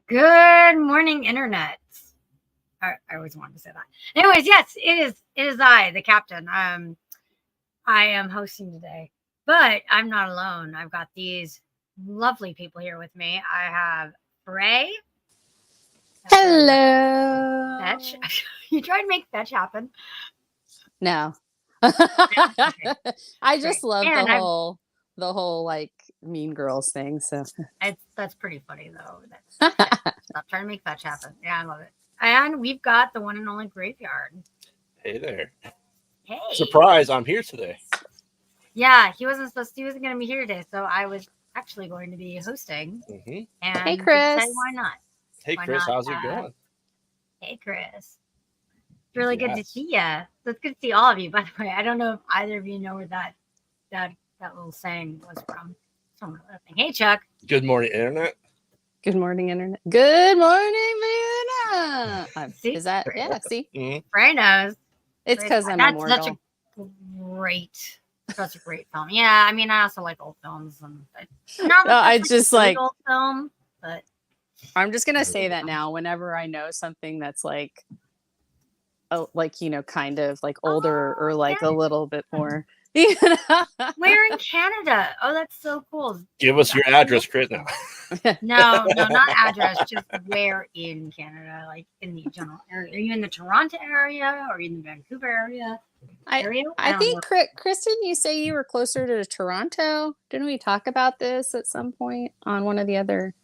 Good morning, Internet. I always wanted to say that. Anyways, yes, it is I, the captain. I am hosting today, but I'm not alone. I've got these lovely people here with me. I have Fray. Hello. Fetch. You tried to make Fetch happen. No. Okay, I just love and the whole like Mean Girls thing. So that's pretty funny though. Stop trying to make Fetch happen. Yeah, I love it. And we've got the one and only Graveyard. Hey there. Hey. Surprise, I'm here today. Yeah, he wasn't going to be here today, so I was actually going to be hosting. Mm-hmm. And Hey, Chris. decided, why not? Hey, Why Chris, not, how's it going? Hey, Chris. It's really good to see you. So it's good to see all of you, by the way. I don't know if either of you know where that little saying was from. Some other thing. Hey, Chuck. Good morning, Internet. Good morning, Internet. Good morning, Vienna. See? Is that, yeah, see? Mm-hmm. Fray knows. It's because I'm immortal. Such a great film. Yeah, I mean, I also like old films. Not No, I just like old film, but I'm just gonna say that now. Whenever I know something that's like, oh, like kind of like older or like a little bit more. We're in Canada. Oh, that's so cool. Give us your address, Chris. Now. No, not address. Just where in Canada, like in the general area. Are you in the Toronto area or are you in the Vancouver area? I think, Kristen, you say you were closer to Toronto. Didn't we talk about this at some point on one of the other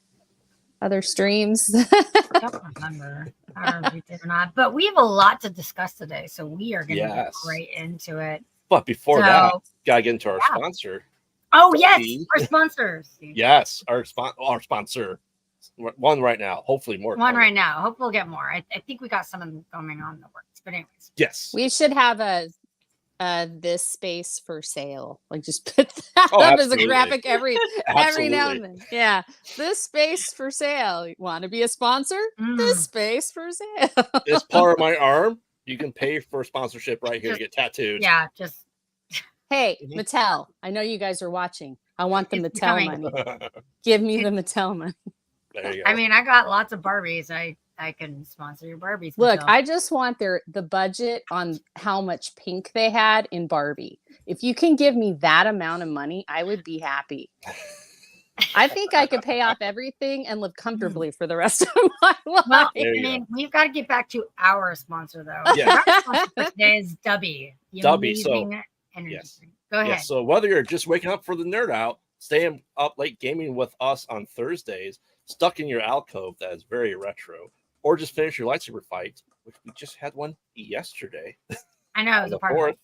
streams? I don't remember. I don't know if we did or not. But we have a lot to discuss today, so we are going to get right into it. But before that, gotta get into our sponsor. Oh, yes, our sponsors. Yes, our sponsor. One right now. Hopefully more. One right now. Hope we'll get more. I think we got some of them going on in the works. But anyways. Yes. We should have this space for sale. Like just put that up as a graphic every now and then. Yeah. This space for sale. You want to be a sponsor? This space for sale. This part of my arm, you can pay for sponsorship right here to get tattooed. Yeah, just hey, Mattel, I know you guys are watching. I want the Mattel money. Give me the Mattel money. There you go. I mean, I got lots of Barbies. I can sponsor your Barbies. Look, I just want the budget on how much pink they had in Barbie. If you can give me that amount of money, I would be happy. I think I could pay off everything and live comfortably for the rest of my life. Well, I mean, we've got to get back to our sponsor, though. Yeah. Our sponsor for today is Dubby. Yes. Go ahead. Yes, so whether you're just waking up for the nerd out, staying up late gaming with us on Thursdays, stuck in your alcove that is very retro, or just finish your lightsaber fight, which we just had one yesterday. I know, it was the a part 4th.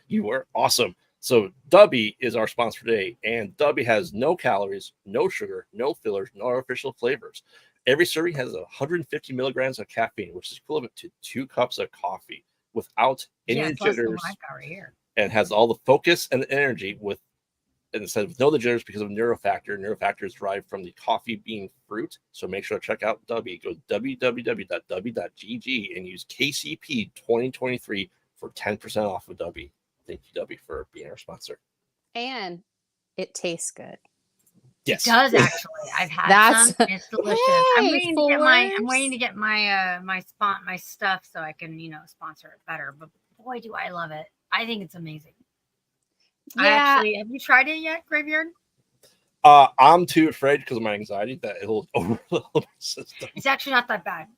You were awesome. So Dubby is our sponsor today, and Dubby has no calories, no sugar, no fillers, no artificial flavors. Every serving has 150 milligrams of caffeine, which is equivalent to 2 cups of coffee without any jitters, and has all the focus and the energy and instead of no the jitters because of neurofactor. Neurofactor is derived from the coffee bean fruit. So make sure to check out Dubby. Go www.dubby.gg and use KCP 2023 for 10% off of Dubby. Thank you, Dubby, for being our sponsor. And it tastes good. Yes, it does actually. I've had some. It's delicious. I'm waiting to get my my stuff so I can sponsor it better. But boy, do I love it! I think it's amazing. Yeah. Have you tried it yet, Graveyard? I'm too afraid because of my anxiety that it'll overload my system. It's actually not that bad.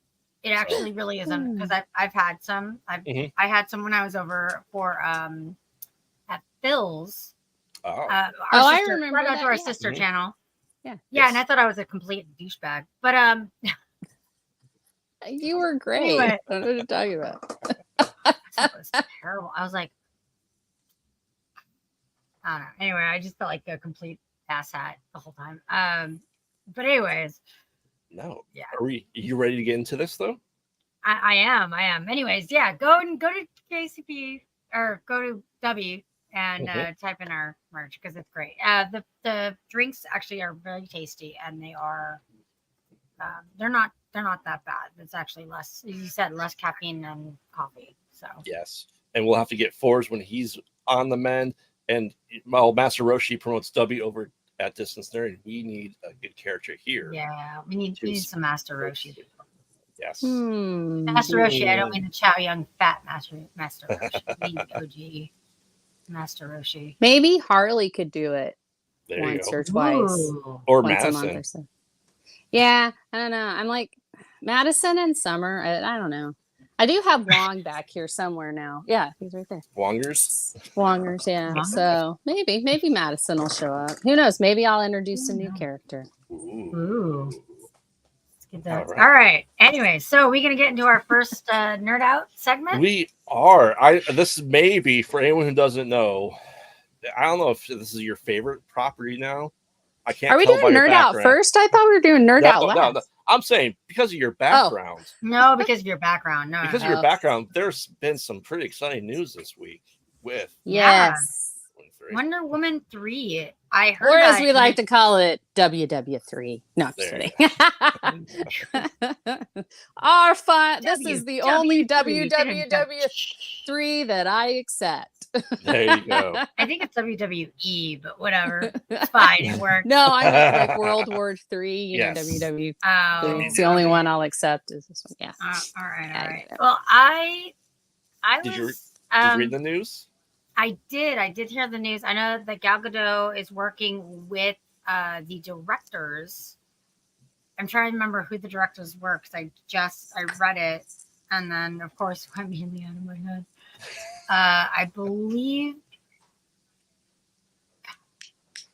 It actually really isn't, because I've had some. I had some when I was over for at Phil's. I remember that. To our sister channel. Yeah. Yeah, and I thought I was a complete douchebag, but you were great. Anyway. I don't know what you're talking about. It was terrible. I was like, I don't know. Anyway, I just felt like a complete asshat the whole time. But anyways. No. Yeah. Are you ready to get into this though? I am. Anyways, yeah. Go to KCP or go to W and type in our merch because it's great. The drinks actually are very tasty and they are they're not that bad. It's actually less, as you said, less caffeine than coffee. So yes. And we'll have to get Fours when he's on the mend. And Master Roshi promotes W over at Distance Nerd, we need a good character here. Yeah, we need some Master Roshi. Yes. Master Roshi. I don't mean the Chow Young fat Master Roshi. We need OG Master Roshi. Maybe Harley could do it There once you or go. twice. Ooh. Or once Madison. a month or so. Yeah, I don't know. I'm like Madison and Summer. I don't know. I do have Wong back here somewhere now. Yeah, he's right there. Wongers. Wongers, yeah. Wongers? So maybe Madison will show up. Who knows? Maybe I'll introduce a new character. Ooh. Let's get that. All right. All right. Anyway, so we're gonna get into our first nerd out segment. We are. This may be for anyone who doesn't know. I don't know if this is your favorite property now. I can't. Are we tell doing by your Nerd Out background. first? I thought we were doing Nerd Out last. No. I'm saying because of your background. No, because of your background. No. Because of your background, there's been some pretty exciting news this week with Yes. Wonder Woman 3. I heard Or as that we like to call it, WW3. No, I'm just There kidding. Our fun. This is the only WWW3 WWW3 that I accept. There you go. I think it's WWE, but whatever. It's fine. It works. No, I mean like World War III, Yes. WW3. Oh, It's the only one I'll accept is this one. Yeah. all right. Yeah, All right. yeah. Well, I Did you was. Did you read the news? I did hear the news. I know that Gal Gadot is working with the directors. I'm trying to remember who the directors were because I read it, and then of course went me in the end of my head. I believe.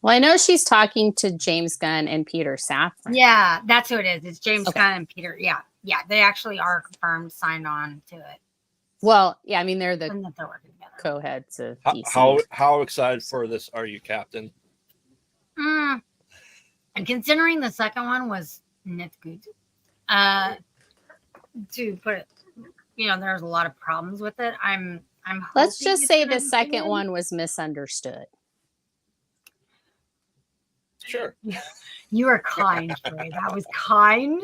Well, I know she's talking to James Gunn and Peter Safran. Yeah, that's who it is. It's James Okay. Gunn and Peter. Yeah, they actually are confirmed, signed on to it, Well, yeah, I mean they're the and that they're working together. co-heads of DC. How excited for this are you, Captain? And considering the second one was not good, to put it, there's a lot of problems with it. I'm. Let's hoping just it's say gonna the be second good. one was misunderstood. Sure. You are kind, Fray. That was kind.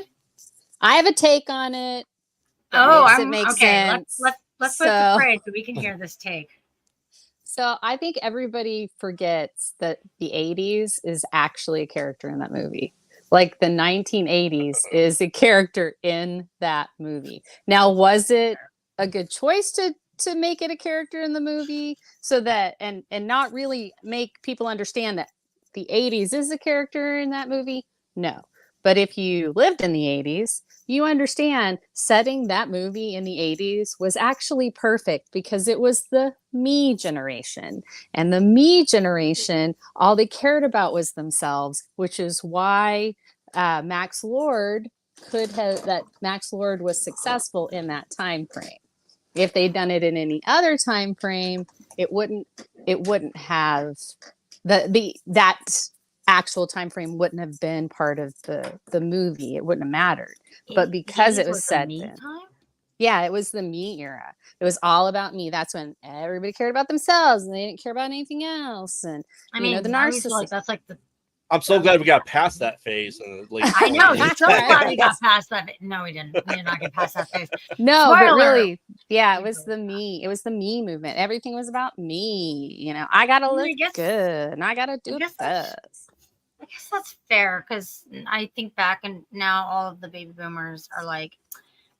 I have a take on it. It makes okay. sense. Let's put the Fray so we can hear this take. So I think everybody forgets that the 80s is actually a character in that movie. Like the 1980s is a character in that movie. Now, was it a good choice to make it a character in the movie so that and not really make people understand that the 80s is a character in that movie? No. But if you lived in the 80s, you understand setting that movie in the 80s was actually perfect because it was the me generation. And the me generation, all they cared about was themselves, which is why Max Lord was successful in that time frame. If they'd done it in any other time frame, it wouldn't have that actual time frame wouldn't have been part of the movie. It wouldn't have mattered. But because it was set then. Yeah, it was the me era. It was all about me. That's when everybody cared about themselves and they didn't care about anything else. And the narcissist. That's like the. I'm so glad we got past that phase. I know. I'm so glad we got past that. No, we didn't. We did not get past that phase. No, Spoiler. but really, yeah, it was the me. It was the me movement. Everything was about me. I gotta look good, and I gotta do this. I guess that's fair because I think back and now all of the baby boomers are like,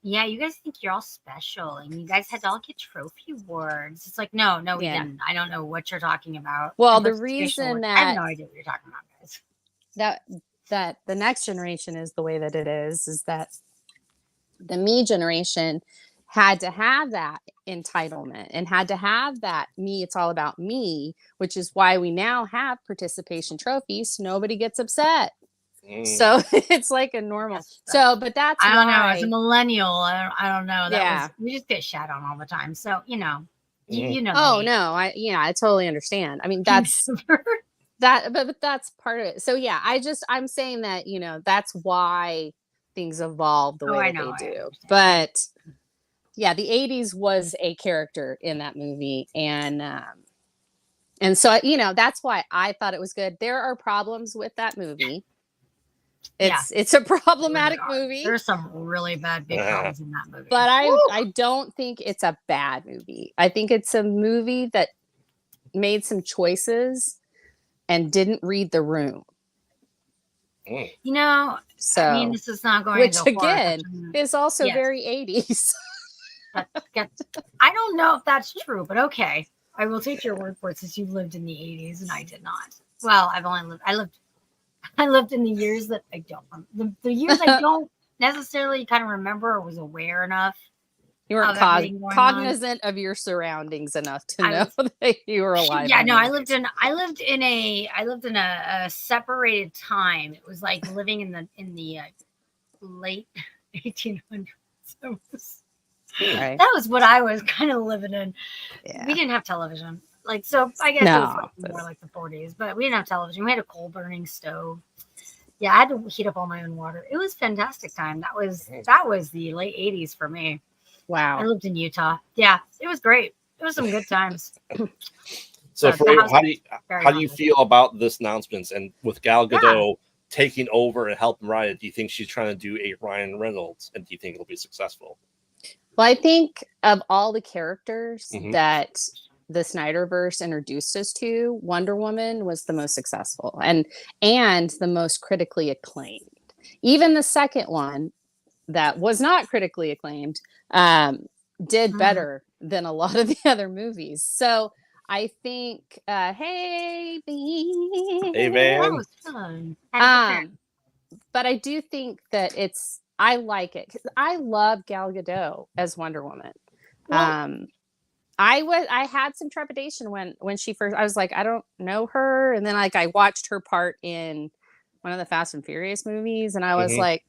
yeah, you guys think you're all special and you guys had to all get trophy awards. It's like, no, we didn't. I don't know what you're talking about. Well, the reason that I have no idea what you're talking about, guys. That the next generation is the way that it is that the me generation had to have that entitlement and had to have that me, it's all about me, which is why we now have participation trophies. Nobody gets upset. So it's like a normal. But that's I don't why, know. As a millennial, I don't know. We just get shat on all the time. So you know. Oh no, I totally understand. I mean that's but that's part of it. So yeah, I'm saying that that's why things evolve the way that they do. But yeah, the 80s was a character in that movie, and so that's why I thought it was good. There are problems with that movie. It's a problematic movie. There's some really bad big problems in that movie. But I don't think it's a bad movie. I think it's a movie that made some choices and didn't read the room. You know, So, I mean, this is not going which into horror again fiction. is also Yes. very 80s. I don't know if that's true, but okay. I will take your word for it since you lived in the 80s and I did not. Well, I lived in the years that I don't, the years I don't necessarily kind of remember or was aware enough. You weren't of everything going cognizant of your surroundings enough to know that you were alive. Yeah, no, I lived in a separated time. It was like living in the late 1800s. So Right. that was what I was kind of living in. Yeah. We didn't have television. Like, so I guess it was like more like the 40s, but we didn't have television. We had a coal burning stove. Yeah, I had to heat up all my own water. It was a fantastic time. That was the late 80s for me. Wow. I lived in Utah. Yeah, it was great. It was some good times. So, Fray, how do you feel about this announcement and with Gal Gadot taking over and helping Ryan? Do you think she's trying to do a Ryan Reynolds, and do you think it'll be successful? Well, I think of all the characters that the Snyderverse introduced us to, Wonder Woman was the most successful and the most critically acclaimed. Even the second one that was not critically acclaimed did better than a lot of the other movies. So I think, hey, man. That was fun. But I do think that I like it because I love Gal Gadot as Wonder Woman. Well, I had some trepidation when she first. I was like, I don't know her, and then like I watched her part in one of the Fast and Furious movies, and I was like,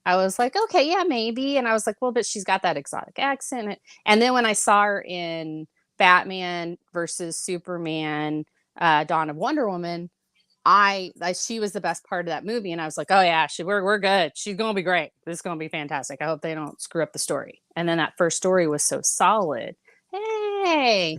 okay, yeah, maybe. And I was like, well, but she's got that exotic accent. And then when I saw her in Batman versus Superman, Dawn of Wonder Woman, she was the best part of that movie, and I was like, oh yeah, we're good. She's gonna be great. This is gonna be fantastic. I hope they don't screw up the story. And then that first story was so solid. Hey,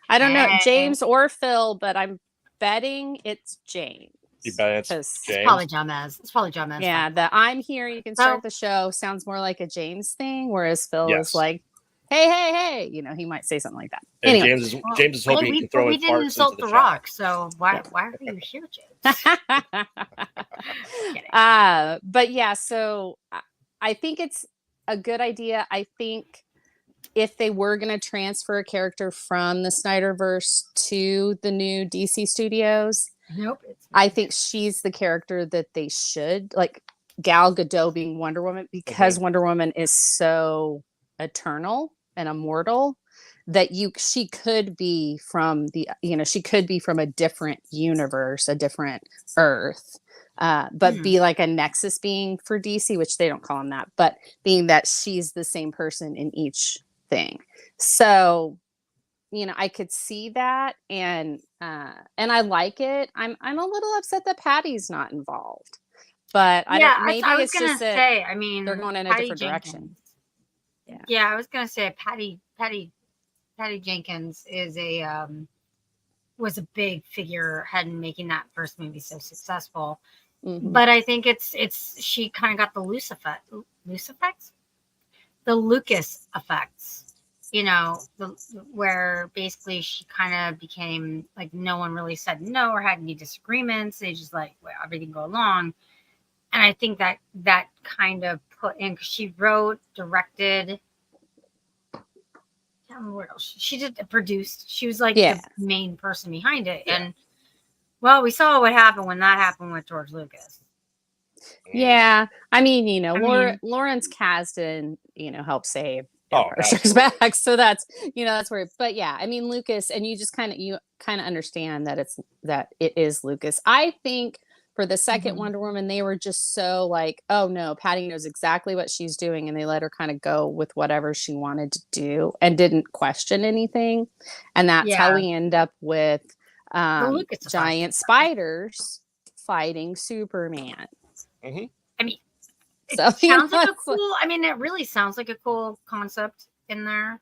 I don't know James or Phil, but I'm betting it's James. You bet it's James? Probably James. It's probably James. Yeah, the I'm here, you can start the show sounds more like a James thing, whereas Phil is like, hey, you know, he might say something like that. And anyway, James is hoping he can throw in didn't insult the Rock, so why are you here, James? But yeah, so I think it's a good idea. I think if they were going to transfer a character from the Snyderverse to the new DC studios, I think she's the character that they should, like Gal Gadot being Wonder Woman, because Wonder Woman is so eternal and immortal that she could be from a different universe, a different Earth, but be like a Nexus being for DC, which they don't call them that, but being that she's the same person in each thing. So, you know, I could see that, and I like it. I'm a little upset that Patty's not involved, but maybe it's just that I mean, they're going in a different direction. Yeah, I was gonna say Patty Jenkins is was a big figurehead in making that first movie so successful. But I think she kind of got the Lucas effects, you know, where basically she kind of became like, no one really said no or had any disagreements. They just like let everything go along. And I think that kind of put in, because she wrote, directed, I can't remember what else she did, produced. She was like the main person behind it. And well, we saw what happened when that happened with George Lucas. Yeah, I mean, you know, Lawrence Kasdan, you know, helped save Empire Strikes Back, so that's where. But yeah, I mean, Lucas, and you kind of understand that it is Lucas. I think for the second Wonder Woman, they were just so like, oh no, Patty knows exactly what she's doing, and they let her kind of go with whatever she wanted to do and didn't question anything, and that's how we end up with giant spiders fighting Superman. I mean, it sounds like a cool. I mean, it really sounds like a cool concept in there.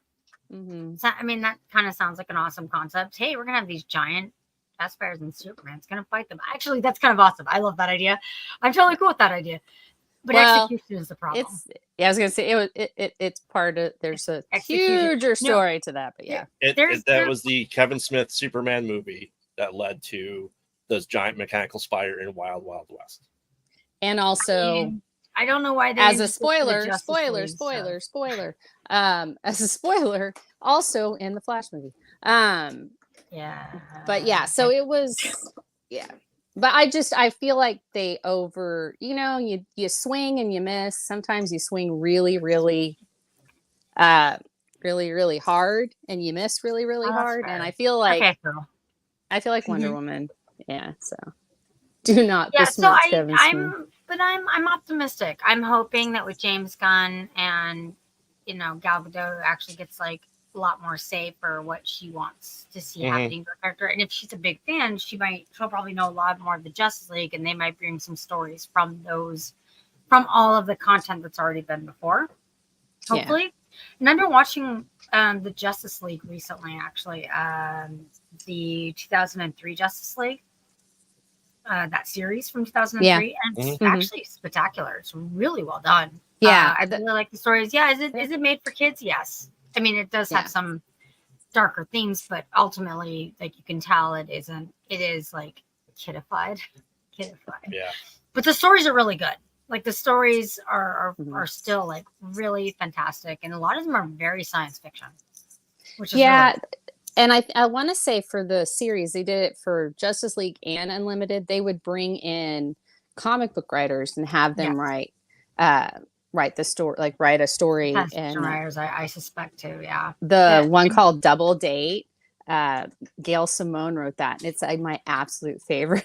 So, I mean, that kind of sounds like an awesome concept. Hey, we're gonna have these giant test bears and Superman's gonna fight them. Actually, that's kind of awesome. I love that idea. I'm totally cool with that idea. But execution is the problem. I was gonna say it's part of. There's a huger story to that, but that was the Kevin Smith Superman movie that led to this giant mechanical spider in Wild Wild West. And also, I don't know why they as a didn't stick to the spoiler, Justice League stuff. spoiler. As a spoiler, also in the Flash movie. Yeah. But yeah, so it was, yeah. But I feel like they you swing and you miss. Sometimes you swing really, really, really, really hard, and you miss really, really hard. And I feel like Wonder Woman. Yeah. So do not Yeah. So besmirch Kevin Smith. I'm optimistic. I'm hoping that with James Gunn and Gal Gadot actually gets like a lot more say for what she wants to see happening to her character. And if she's a big fan, she'll probably know a lot more of the Justice League, and they might bring some stories from all of the content that's already been before. Hopefully. Yeah. And I've been watching the Justice League recently, actually. The 2003 Justice League. That series from 2003, and it's actually spectacular. It's really well done. Yeah, I really like the stories. Yeah, is it made for kids? Yes. I mean, it does have some darker themes, but ultimately, like you can tell, it isn't. It is like kiddified. Yeah. But the stories are really good. Like the stories are still like really fantastic, and a lot of them are very science fiction. Which is really cool. And I want to say for the series, they did it for Justice League and Unlimited. They would bring in comic book writers and have them write the story, like write a story. And writers, I suspect too. Yeah. The one called Double Date, Gail Simone wrote that, and it's like my absolute favorite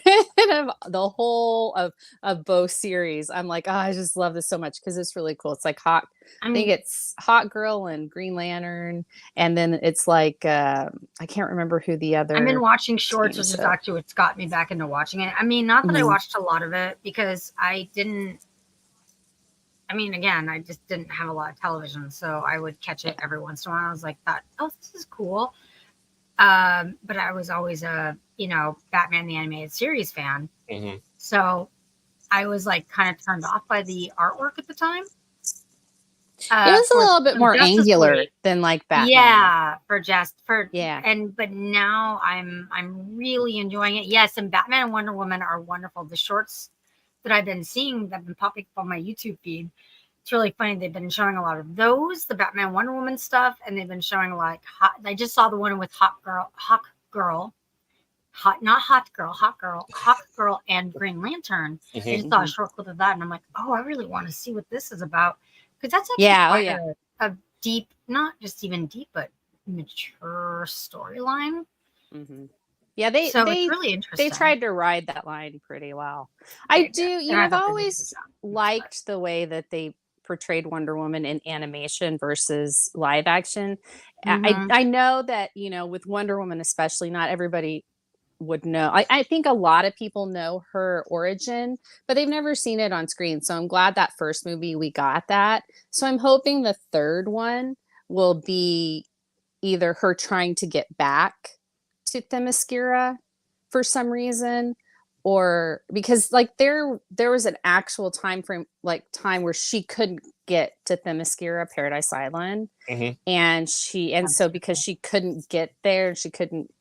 of the whole of both series. I'm like, I just love this so much because it's really cool. It's like Hawk. I think it's Hawk Girl and Green Lantern, and then it's like I can't remember who the other. I've been watching shorts, which is actually what's got me back into watching it. I mean, not that I watched a lot of it because I didn't. I mean, again, I just didn't have a lot of television, so I would catch it every once in a while. I was like, oh, this is cool. But I was always a, Batman the Animated Series fan. Mm-hmm. So I was like kind of turned off by the artwork at the time. It was a little bit more angular than like Batman. Yeah, but now I'm really enjoying it. Yes, and Batman and Wonder Woman are wonderful. The shorts that I've been seeing that have been popping up on my YouTube feed. It's really funny. They've been showing a lot of those, the Batman Wonder Woman stuff, and they've been showing like I just saw the one with Hawk Girl, and Green Lantern. I just saw a short clip of that, and I'm like, oh, I really want to see what this is about because that's actually a deep, not just even deep, but mature storyline. Mm-hmm. Yeah, it's really interesting. They tried to ride that line pretty well. I've always liked the way that they portrayed Wonder Woman in animation versus live action. I know that, with Wonder Woman especially, not everybody would know. I think a lot of people know her origin, but they've never seen it on screen. So I'm glad that first movie we got that. So I'm hoping the third one will be either her trying to get back to Themyscira for some reason, or because like there was an actual time where she couldn't get to Themyscira, Paradise Island, and so because she couldn't get there, she couldn't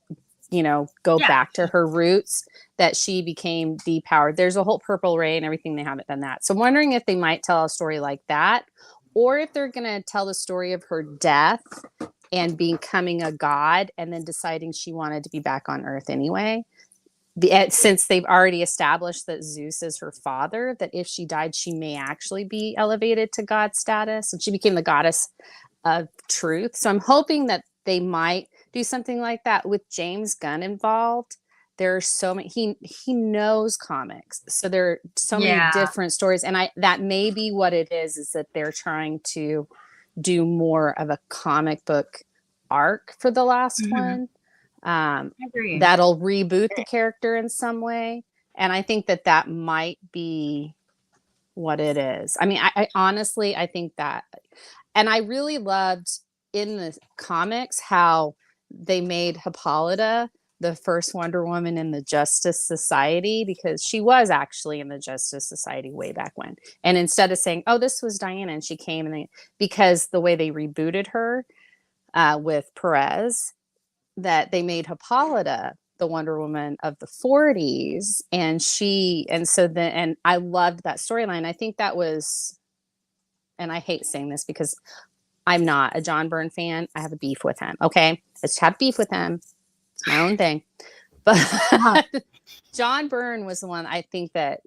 go back to her roots, that she became depowered. There's a whole Purple Ray and everything. They haven't done that, so I'm wondering if they might tell a story like that, or if they're gonna tell the story of her death and becoming a god and then deciding she wanted to be back on Earth anyway. Since they've already established that Zeus is her father, that if she died, she may actually be elevated to god status, and she became the goddess of truth. So I'm hoping that they might do something like that with James Gunn involved. There are so many, he knows comics. So there are so many different stories. And that may be what it is that they're trying to do more of a comic book arc for the last one. That'll reboot the character in some way. And I think that might be what it is. I mean, I honestly, I think that, and I really loved in the comics how they made Hippolyta the first Wonder Woman in the Justice Society, because she was actually in the Justice Society way back when. And instead of saying, oh, this was Diana and she came, because the way they rebooted her with Perez, that they made Hippolyta the Wonder Woman of the 40s, and I loved that storyline. I think that was, and I hate saying this because I'm not a John Byrne fan. I have a beef with him. Okay, let's have beef with him. It's my own thing. But John Byrne was the one I think that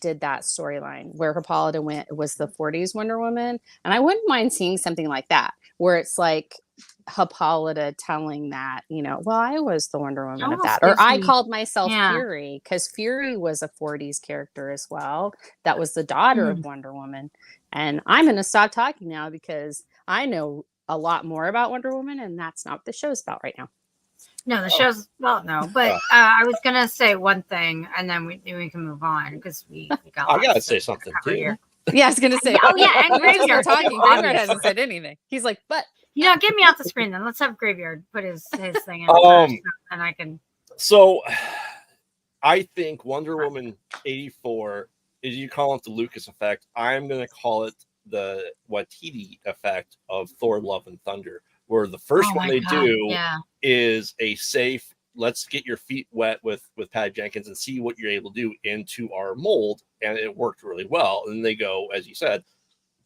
did that storyline where Hippolyta was the 40s Wonder Woman, and I wouldn't mind seeing something like that where it's like Hippolyta telling that, well, I was the Wonder Woman of that, or I called myself Fury, because Fury was a 40s character as well. That was the daughter of Wonder Woman. And I'm going to stop talking now because I know a lot more about Wonder Woman, and that's not what the show's about right now. No, the show's no, but I was gonna say one thing, and then we can move on because we got. I gotta say something too. Here. Yeah, I was gonna say. Oh yeah, and Graveyard talking. Graveyard hasn't said anything. He's like, but get me off the screen then. Let's have Graveyard put his thing in first, and I can. So, I think Wonder Woman 84 is, you call it the Lucas effect. I'm gonna call it the Waititi effect of Thor: Love and Thunder, where the first one they do is a safe, let's get your feet wet with Patty Jenkins and see what you're able to do into our mold, and it worked really well. And they go, as you said,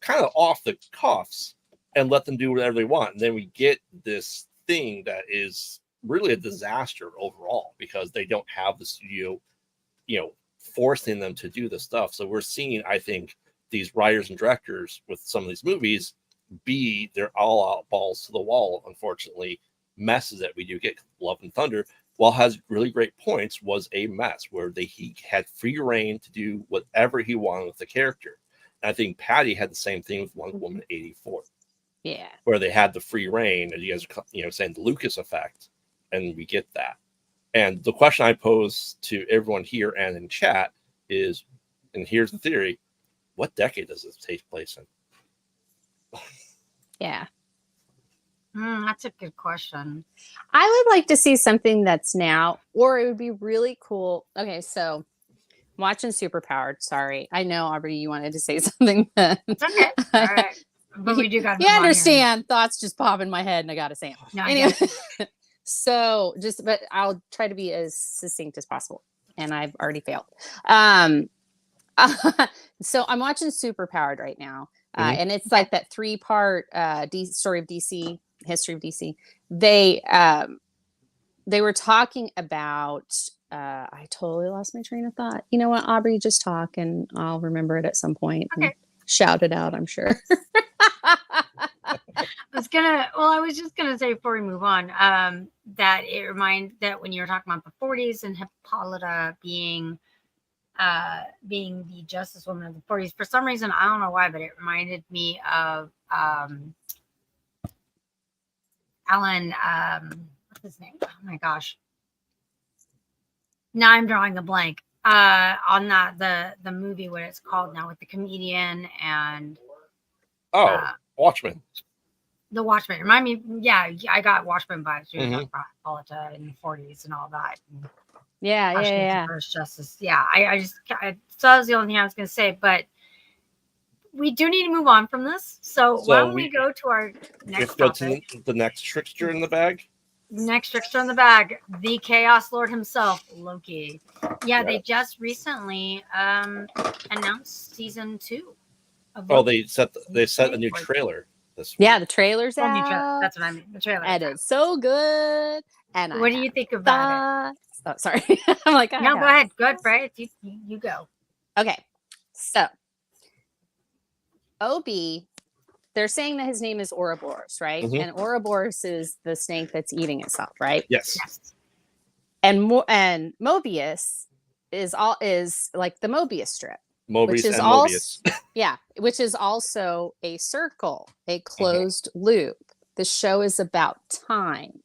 kind of off the cuffs and let them do whatever they want. And then we get this thing that is really a disaster overall because they don't have the studio, forcing them to do this stuff. So we're seeing, I think, these writers and directors with some of these movies they're all out balls to the wall. Unfortunately, messes that we do get. Love and Thunder, while has really great points, was a mess where he had free reign to do whatever he wanted with the character. And I think Patty had the same thing with Wonder Woman 84. Yeah, where they had the free reign, and you guys are saying the Lucas effect, and we get that. And the question I pose to everyone here and in chat is, and here's the theory: what decade does this take place in? Yeah. That's a good question. I would like to see something that's now, or it would be really cool. Okay, so watching Superpowered. Sorry, I know, Aubrey, you wanted to say something. It's okay. All right, but we do got. You understand? Thoughts just pop in my head, and I got to say them. No, anyway, but I'll try to be as succinct as possible, and I've already failed. So I'm watching Superpowered right now. And it's like that 3-part story of DC, history of DC. They were talking about, I totally lost my train of thought. You know what, Aubrey, just talk and I'll remember it at some point and shout it out, I'm sure. I was just gonna say before we move on, that that when you were talking about the 40s and Hippolyta being the Justice Woman of the 40s, for some reason, I don't know why, but it reminded me of Alan, what's his name? Oh my gosh. Now I'm drawing a blank on the movie, what it's called now, with the comedian and Watchmen. The Watchmen. Remind me, I got Watchmen vibes. We were talking about Hippolyta in the 40s and all that. And Yeah. First Justice. Yeah, so that was the only thing I was going to say, but we do need to move on from this. So why don't we go to our next topic? To the next trickster in the bag? Next trickster in the bag, the Chaos Lord himself, Loki. Yeah, they just recently announced season 2. They set a new trailer this week. Yeah, the trailer's out. That's what I mean. The trailer. And it's so good. And what do you think about it? Oh, sorry. I'm like, no, go ahead. Go ahead, Fray. You go. Okay. So, OB, they're saying that his name is Ouroboros, right? Mm-hmm. And Ouroboros is the snake that's eating itself, right? Yes. And Mobius is like the Mobius strip. Mobius. Yeah, which is also a circle, a closed loop. The show is about time.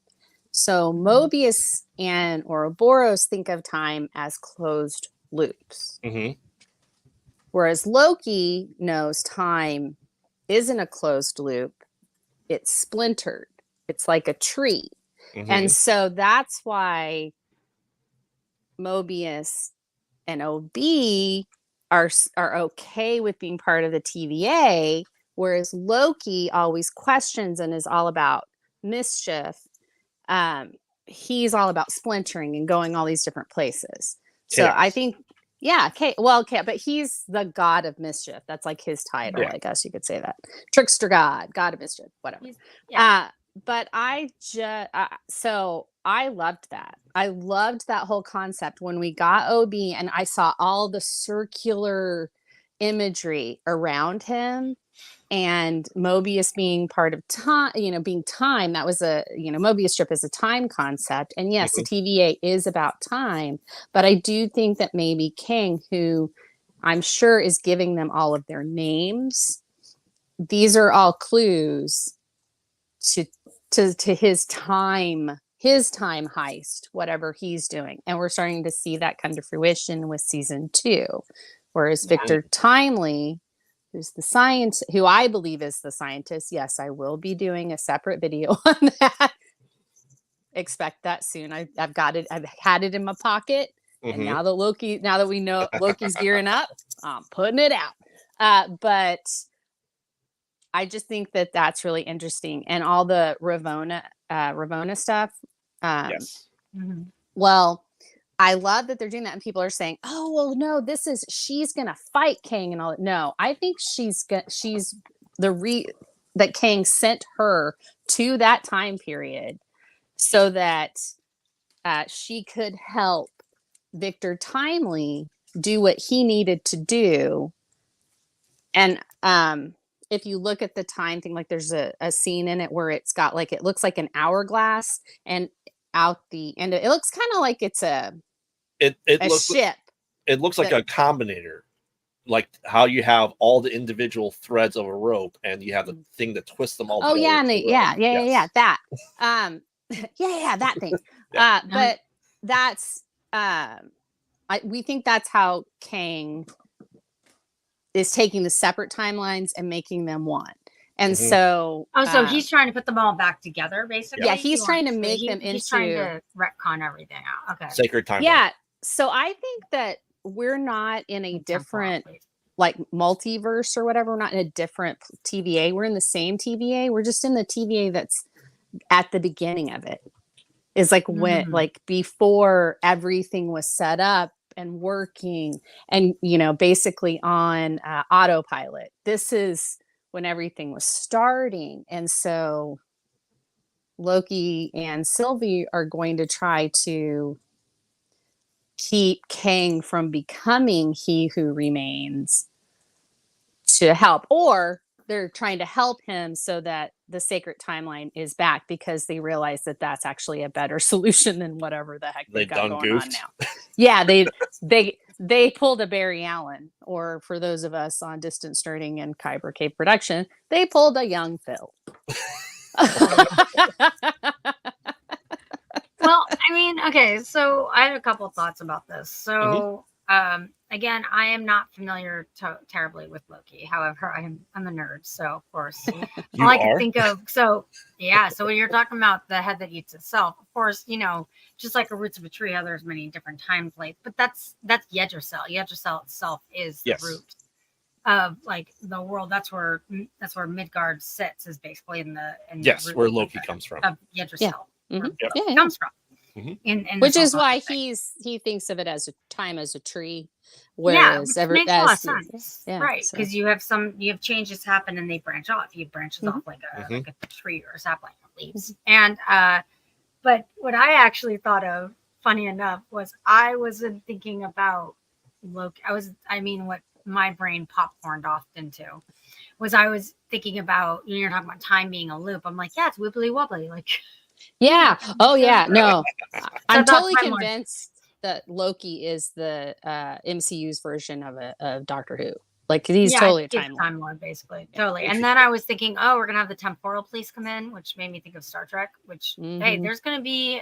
So Mobius and Ouroboros think of time as closed loops. Mm-hmm. Whereas Loki knows time isn't a closed loop. It's splintered. It's like a tree. Mm-hmm. And so that's why Mobius and OB are okay with being part of the TVA, whereas Loki always questions and is all about mischief. he's all about splintering and going all these different places. So Chaos. I think, yeah, but he's the god of mischief. That's like his title, Yeah. I guess you could say that. Trickster god of mischief, whatever. Yeah. But I just, so I loved that. I loved that whole concept when we got OB and I saw all the circular imagery around him. And Mobius being part of time, being time, that was Mobius strip is a time concept. And yes, the TVA is about time, but I do think that maybe King, who I'm sure is giving them all of their names, these are all clues to his time heist, whatever he's doing. And we're starting to see that come to fruition with season 2. Whereas Victor Timely, who's the scientist, who I believe is the scientist. Yes, I will be doing a separate video on that. Expect that soon. I've got it. I've had it in my pocket. And now that we know Loki's gearing up, I'm putting it out. But I just think that that's really interesting. And all the Ravonna stuff. Yes. Well, I love that they're doing that, and people are saying, "Oh, well, no, she's gonna fight Kang and all that." No, I think that Kang sent her to that time period so that she could help Victor Timely do what he needed to do. And if you look at the time thing, like there's a scene in it where it's got like, it looks like an hourglass, and out the end, it looks kind of like it's a ship. It looks like a combinator, like how you have all the individual threads of a rope, and you have the thing that twists them all. Oh yeah, yeah, that. That thing. But that's we think that's how Kang is taking the separate timelines and making them one. And so so he's trying to put them all back together, basically. Yeah, he's trying to make them he's trying to retcon everything out. Okay. Sacred timeline. Yeah. So I think that we're not in a different like multiverse or whatever. We're not in a different TVA. We're in the same TVA. We're just in the TVA that's at the beginning of it. Is like when like before everything was set up and working and basically on autopilot. This is when everything was starting. And so Loki and Sylvie are going to try to keep Kang from becoming He Who Remains to help, or they're trying to help him so that the sacred timeline is back, because they realize that that's actually a better solution than whatever the heck they've got going on now. Yeah, they pulled a Barry Allen, or for those of us on Distance Nerding and Kyber Cave Production, they pulled a young Phil. Well, I mean, okay, so I have a couple of thoughts about this. So, again, I am not familiar terribly with Loki. However, I'm a nerd, so of course, all I can think of. So, yeah. So when you're talking about the head that eats itself, of course, just like the roots of a tree, how there's many different time plates. But that's Yggdrasil. Yggdrasil itself is the root of like the world. That's where Midgard sits. Is basically in the where Loki comes from. Of Yggdrasil. Yeah. Comes from. Which is why he thinks of it as a tree, whereas makes a lot of sense, right? So. Because you have changes happen and they branch off. You branches off like a tree or a sapling or leaves. And but what I actually thought of, funny enough, was I wasn't thinking about Loki. What my brain popcorned off into was I was thinking about you're talking about time being a loop. I'm like, yeah, it's wibbly wobbly, like. Yeah. Oh, yeah. No, I'm totally convinced that Loki is the MCU's version of Doctor Who. Like he's totally a Time Lord, basically. Totally. And then I was thinking, we're gonna have the temporal police come in, which made me think of Star Trek. Which hey, there's gonna be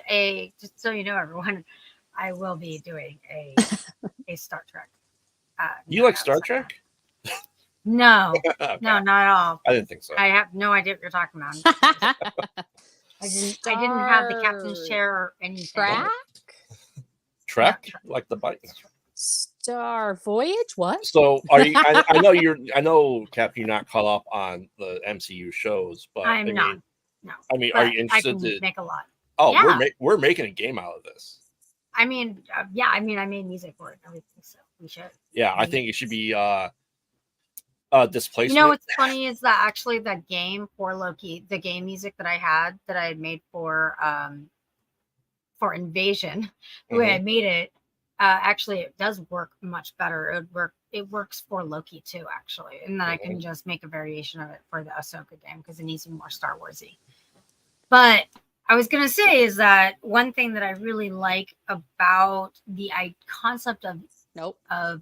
just so you know, everyone, I will be doing a Star Trek. You like Star Trek? No, okay. No, not at all. I didn't think so. I have no idea what you're talking about. I didn't have the captain's chair or anything. Trek? Like the bike. Star Voyage? What? So are you? I know, Cap, you're not caught up on the MCU shows, but I'm not. No. I mean, are you interested? I can make a lot. Oh, Yeah. we're making a game out of this. I mean, yeah. I mean, I made music for it and everything, so we should. Yeah, I think it should be displacement. You know what's funny is that actually the game for Loki, the game music that I had made for Invasion, the way I made it, actually it does work much better. It works for Loki too, actually, and then I can just make a variation of it for the Ahsoka game because it needs to be more Star Warsy. But I was gonna say is that one thing that I really like about the concept of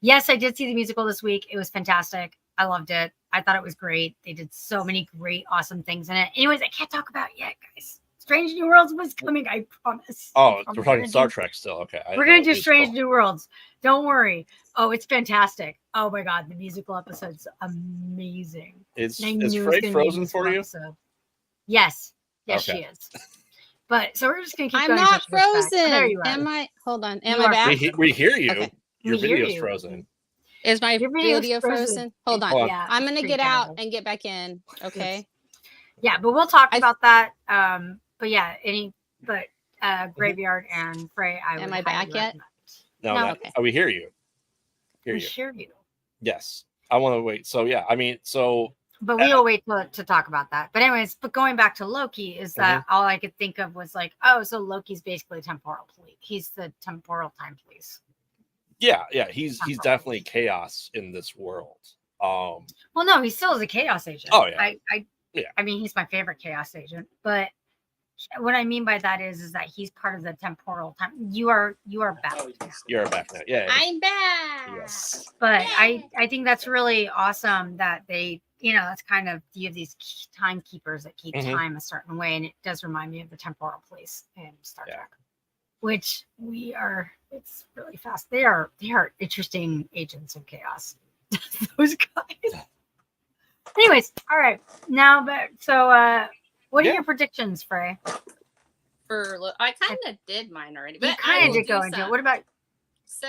yes, I did see the musical this week. It was fantastic. I loved it. I thought it was great. They did so many great, awesome things in it. Anyways, I can't talk about it yet, guys. Strange New Worlds was coming, I promise. Oh, we're talking Star Trek still. Okay. We're going to do Strange New Worlds. Don't worry. Oh, it's fantastic. Oh my God. The musical episode's amazing. Is Fray frozen for you? Yes. Yes, okay. She is. But so we're just going to keep going. I'm not frozen. There you are. Am I? Hold on. Am I back? We hear you. Okay. Your video's frozen. Is my video frozen? Hold on. Yeah, I'm going to get out and get back in. Okay. Yeah, but we'll talk about that. But yeah, Graveyard and Fray. Am I back yet? No. Okay. We hear you. We hear you. Yes. I want to wait. So yeah, I mean, so. But we'll wait to talk about that. But anyways, going back to Loki, is that all I could think of was like, oh, so Loki's basically temporal police. He's the temporal time police. Yeah. He's definitely chaos in this world. Well, no, he still is a chaos agent. Oh yeah. I mean, he's my favorite chaos agent. But what I mean by that is that he's part of the temporal time. You are back. You're back now. Yeah. I'm back. Yes. But I think that's really awesome that they, that's kind of, you have these timekeepers that keep time a certain way, and it does remind me of the temporal police in Star Trek, which it's really fast. They are interesting agents of chaos. Those guys. Anyways, all right. Now, what are your predictions, Fray? I kind of did mine already. But you kind of did go into it. What about?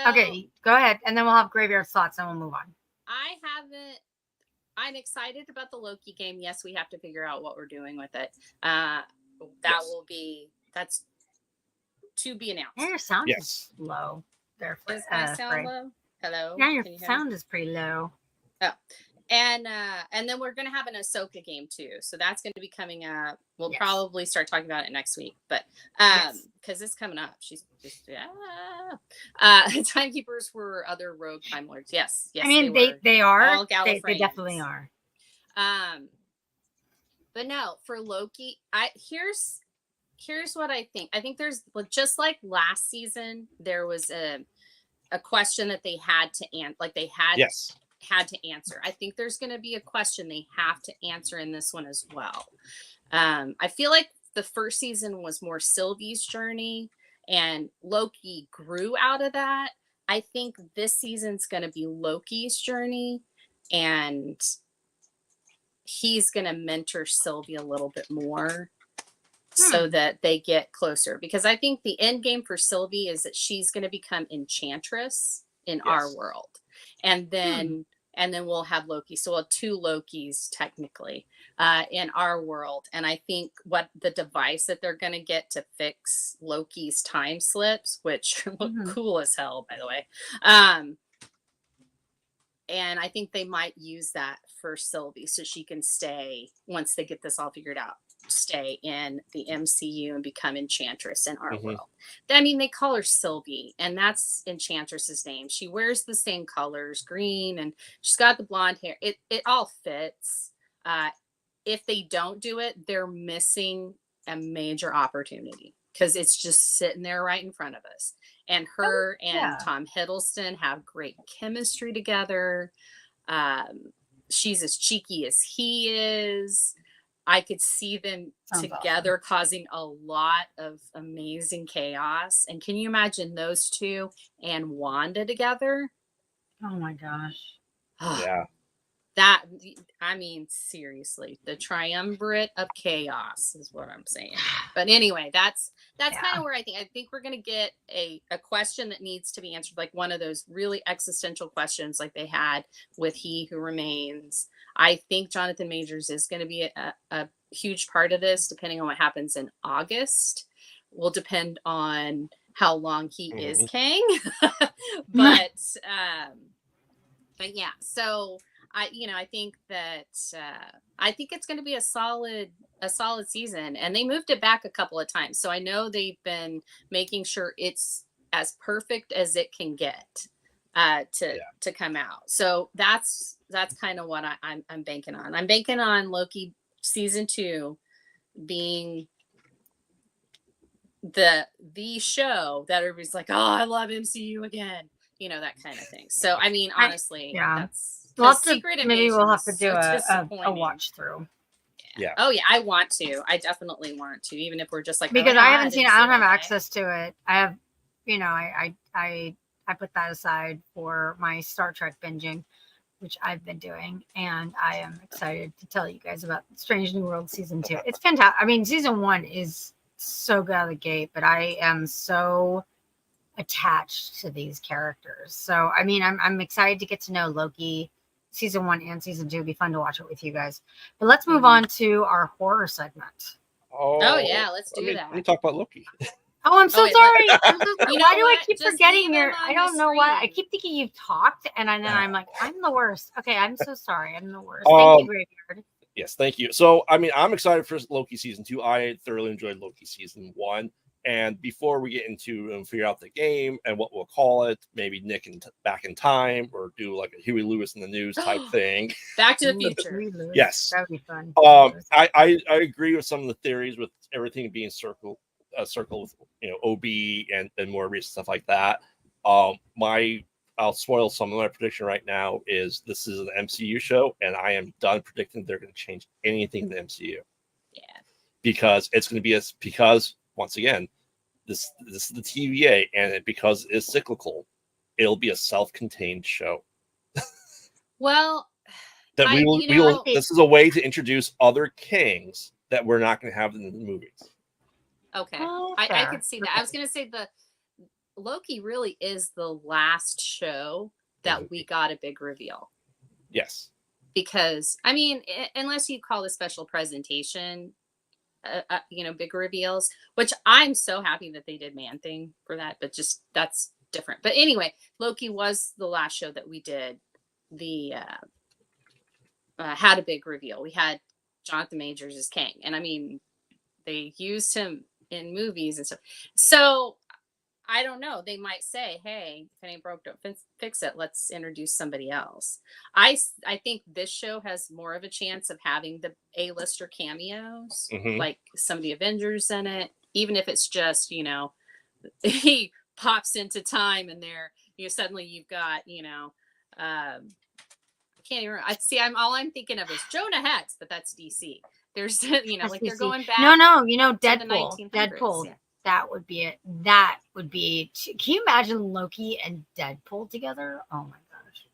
Okay, go ahead, and then we'll have Graveyard's thoughts, and we'll move on. I'm excited about the Loki game. Yes, we have to figure out what we're doing with it. That's to be announced. Yeah, your sound is low. There, is my sound low? Hello. Yeah, your sound is pretty low. Oh. And then we're going to have an Ahsoka game too. So that's going to be coming up. We'll probably start talking about it next week, but because it's coming up. She's just timekeepers were other rogue time lords. Yes. I mean, they are. They definitely are. But no, for Loki, here's what I think. I think there's just like last season, there was a question that they had to answer. Like they had. Yes. Had to answer. I think there's going to be a question they have to answer in this one as well. I feel like the first season was more Sylvie's journey and Loki grew out of that. I think this season's going to be Loki's journey and he's going to mentor Sylvie a little bit more so that they get closer, because I think the end game for Sylvie is that she's going to become Enchantress in our world. And then we'll have Loki. So we'll have two Lokis technically in our world. And I think what the device that they're going to get to fix Loki's time slips, which look cool as hell, by the way. And I think they might use that for Sylvie so she can stay, once they get this all figured out, stay in the MCU and become Enchantress in our world. I mean, they call her Sylvie, and that's Enchantress's name. She wears the same colors, green, and she's got the blonde hair. It all fits. If they don't do it, they're missing a major opportunity because it's just sitting there right in front of us. And her and Tom Hiddleston have great chemistry together. She's as cheeky as he is. I could see them together causing a lot of amazing chaos. And can you imagine those two and Wanda together? Oh my gosh. Yeah. that, I mean, seriously, the triumvirate of chaos is what I'm saying. But anyway, that's kind of where I think we're going to get a question that needs to be answered, like one of those really existential questions like they had with He Who Remains. I think Jonathan Majors is going to be a huge part of this, depending on what happens in August. Will depend on how long he is Kang. But yeah, so I think that I think it's going to be a solid season, and they moved it back a couple of times. So I know they've been making sure it's as perfect as it can get to come out. So that's kind of what I'm banking on. I'm banking on Loki season 2 being the show that everybody's like, oh, I love MCU again, that kind of thing. So I mean, honestly, that's Secret Invasion. Maybe we'll have to do so a watch through. Yeah. Oh yeah, I want to. I definitely want to, even if we're just like, because I haven't seen it. I don't have access to it. I have, I put that aside for my Star Trek binging, which I've been doing, and I am excited to tell you guys about Strange New World season 2. It's fantastic. I mean, season 1 is so good out of the gate, but I am so attached to these characters. So I mean, I'm excited to get to know Loki season 1 and season 2. It'd be fun to watch it with you guys. But let's move on to our horror segment. Oh yeah, let's do that. Let me talk about Loki. Oh, I'm so sorry. I'm so sorry. Why do I keep Just forgetting your? I don't know why. I screen. keep thinking you've talked, and then I'm like, I'm the worst. Okay, I'm so sorry. I'm the worst. Thank you, Graveyard. Yes, thank you. So, I mean, I'm excited for Loki season 2. I thoroughly enjoyed Loki season 1. And before we get into and figure out the game and what we'll call it, maybe Nick and Back in Time, or do like a Huey Lewis in the News type thing. Back to the Future. Yes, that would be fun. I agree with some of the theories with everything being circle with OB and Morbius stuff like that. I'll spoil some of my prediction right now. Is this is an MCU show, and I am done predicting they're going to change anything in the MCU. Yeah, because it's going to be because once again, this is the TVA, and because it's cyclical, it'll be a self-contained show. Well, that we will. This is a way to introduce other kings that we're not going to have in the movies. Okay, I could see that. I was going to say the Loki really is the last show that we got a big reveal. Yes. Because I mean, unless you call the special presentation, big reveals, which I'm so happy that they did Man-Thing for that, but just that's different. But anyway, Loki was the last show that we did the had a big reveal. We had Jonathan Majors as Kang, and I mean, they used him in movies and stuff. So I don't know. They might say, "Hey, if it ain't broke, don't fix it. Let's introduce somebody else." I think this show has more of a chance of having the A-lister cameos, like some of the Avengers in it. Even if it's just he pops into time and there, suddenly you've got I can't even. All I'm thinking of is Jonah Hex, but that's DC. There's like DC. They're going back. No, Deadpool. Deadpool. Yeah. That would be it. That would be. Can you imagine Loki and Deadpool together? Oh my gosh,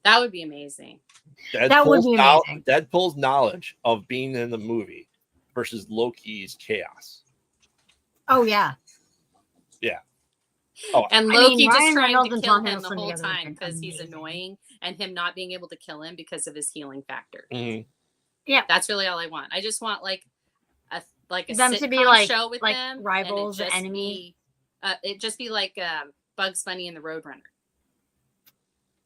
that would be amazing. That would be amazing. Deadpool's knowledge of being in the movie versus Loki's chaos. Oh yeah, yeah. Oh, and Loki just trying to kill him the whole time because he's annoying, and him not being able to kill him because of his healing factor. Yeah, that's really all I want. I just want like a them sitcom to be like show with them, rivals, enemy. It just be like Bugs Bunny and the Roadrunner,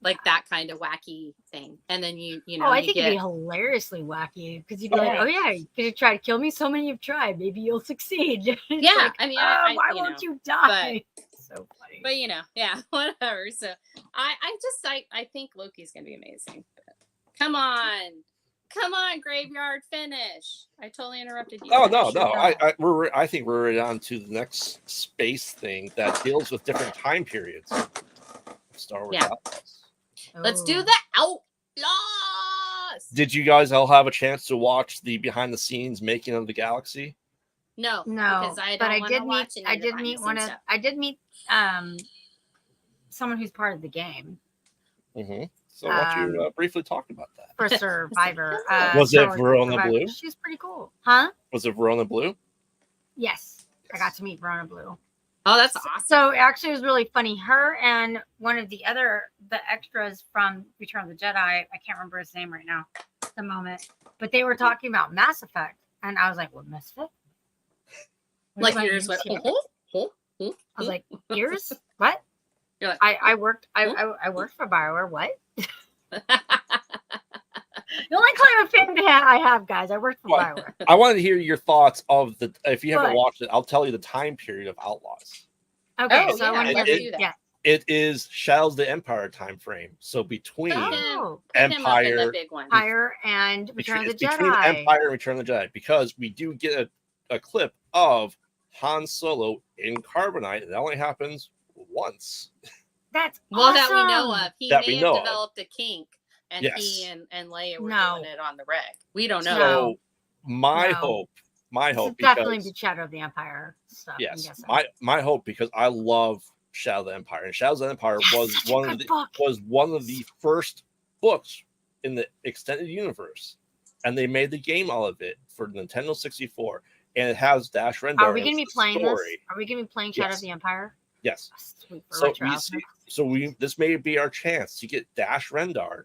like that kind of wacky thing. And then I think it'd be hilariously wacky because you'd be like, "Oh yeah, you're gonna try to kill me? So many you've tried. Maybe you'll succeed." Yeah, like, I mean, why won't you die? So funny. But yeah, whatever. So I think Loki's gonna be amazing. But come on, Graveyard, finish. I totally interrupted you. Oh no. I think we're right on to the next space thing that deals with different time periods. Star Wars Outlaws. Let's do the Outlaws. Did you guys all have a chance to watch the behind the scenes making of the galaxy? No, because I did meet someone who's part of the game. So why don't you briefly talk about that? for Survivor. Was Star it Wars Verona Survivor. Blue? She's pretty cool, huh? Was it Verona Blue? Yes, I got to meet Verona Blue. Oh, that's awesome. So actually, it was really funny. Her and one of the extras from Return of the Jedi, I can't remember his name right now at the moment, but they were talking about Mass Effect, and I was like, "What Mass Effect?" Like yours went. I was like, "Yours? What?" You're like, I worked for BioWare. What? The only claim of fame I have, guys, I worked for BioWare. I wanted to hear your thoughts of the. If you haven't But- watched it, I'll tell you the time period of Outlaws. Okay, Oh, so I want to let's hear do that. yeah. It is Shadows of the Empire time frame. So between Oh, Put him up in the Empire, big one. Empire and Return of the between Jedi. Empire and Return of the Jedi, because we do get a clip of Han Solo in Carbonite, and that only happens once. That's Well, awesome. that we know of. He That may we have know of. developed a kink, and Yes. he and Leia were No. doing it on the reg. We don't know. So my No. hope, This is because definitely Shadow of the Empire stuff. I'm yes, guessing. my hope, because I love Shadow of the Empire, and Shadows of the Empire was Such a one of good the book. first books in the extended universe, and they made the game out of it for Nintendo 64, and it has Dash Rendar. Are we going to be playing this? story. Are we going to be playing Shadow Yes. of the Empire? Yes. Sweet for So Retro we Alcove. see, this may be our chance to get Dash Rendar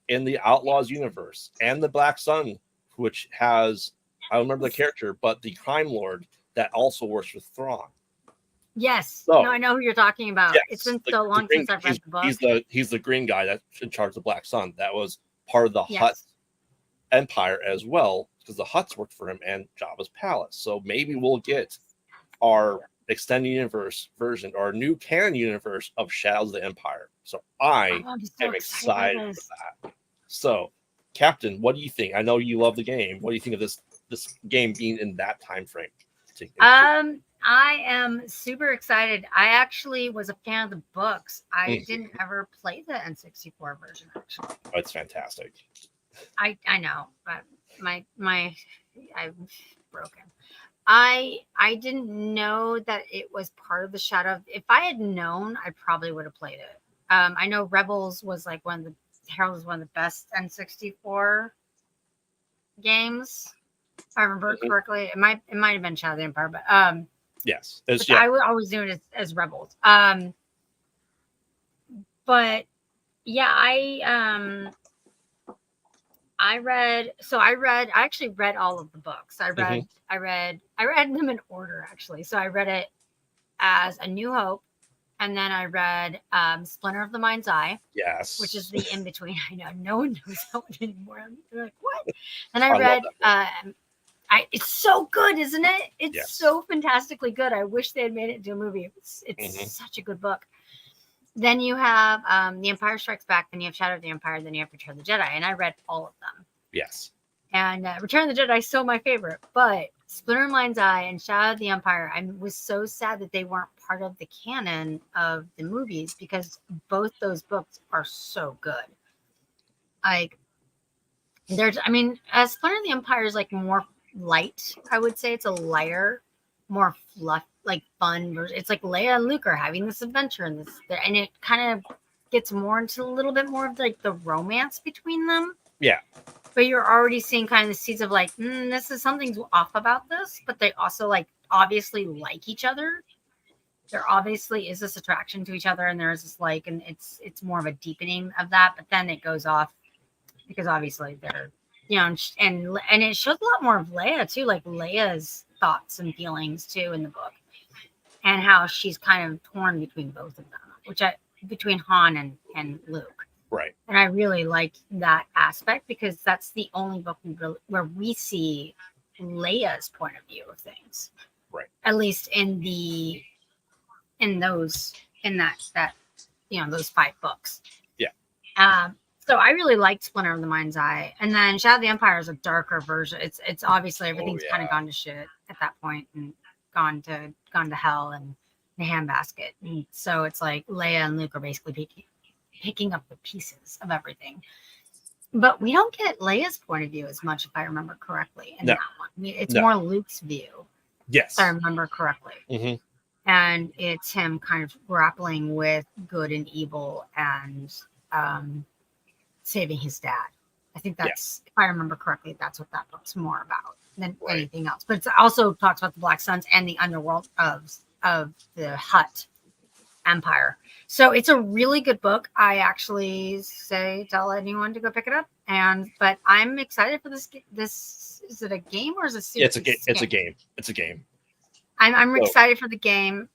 in the Outlaws universe, and the Black Sun, which has, I don't remember the character, but the crime lord that also works with Thrawn. Yes. So- No, I know who you're talking about. Yes, It's been the- so the long green- since I've read the book. He's the green guy that's in charge of the Black Sun. That was part of the Yes. Hutt Empire as well, because the Hutts worked for him and Jabba's palace. So maybe we'll get our extended universe version or new canon universe of Shadows of the Empire. So I I'm so am excited for for this. that. So, Captain, what do you think? I know you love the game. What do you think of this game being in that time frame? I am super excited. I actually was a fan of the books. I Mhm. didn't ever play the N64 version, actually. Oh, it's fantastic. I know, but I'm broken. I didn't know that it was part of the Shadow. If I had known, I probably would have played it. I know Rebels was like Herald was one of the best N64 games. If I remember Mhm. correctly, it might have been Shadow of the Empire, but Yes, it's I would always do it as Rebels. But yeah, I actually read all of the books. I read them in order, actually. So I read it as A New Hope, and then I read Splinter of the Mind's Eye, yes, which is the in between. I know no one knows that one anymore. They're like, what? And I love read that it's so good, isn't it? It's Yes. so fantastically good. I wish they had made it into a movie. It's Mhm. such a good book. Then you have The Empire Strikes Back, then you have Shadow of the Empire, then you have Return of the Jedi, and I read all of them. yes. And Return of the Jedi is still my favorite, but Splinter of the Mind's Eye and Shadow of the Empire, I was so sad that they weren't part of the canon of the movies, because both those books are so good. Like, Splinter of the Empire is like more light. I would say it's a lighter, more fluff, like fun version. It's like Leia and Luke are having this adventure, and it kind of gets more into a little bit more of like the romance between them. Yeah. But you're already seeing kind of the seeds of like, something's off about this, but they also like obviously like each other. There obviously is this attraction to each other, and there's this like, and it's more of a deepening of that. But then it goes off because obviously they're, and it shows a lot more of Leia too, like Leia's thoughts and feelings too in the book, and how she's kind of torn between both of them, between Han and Luke. Right. And I really like that aspect, because that's the only book where we see Leia's point of view of things. Right. At least in those 5 books. Yeah. So I really liked Splinter of the Mind's Eye, and then Shadow of the Empire is a darker version. It's obviously everything's kind of gone to shit at that point, and gone to hell and the handbasket, and so it's like Leia and Luke are basically picking up the pieces of everything. But we don't get Leia's point of view as much, if I remember correctly, in that one. It's more Luke's view, Yes. if I remember correctly. Mm-hmm. And it's him kind of grappling with good and evil, and saving his dad. I think that's, if I remember correctly, that's what that book's more about than anything else. But it also talks about the Black Suns and the underworld of the Hutt Empire. So it's a really good book. I actually tell anyone to go pick it up. But I'm excited for this. This is it a game or is it a series? It's a game. It's a game. It's a game. I'm excited for the game.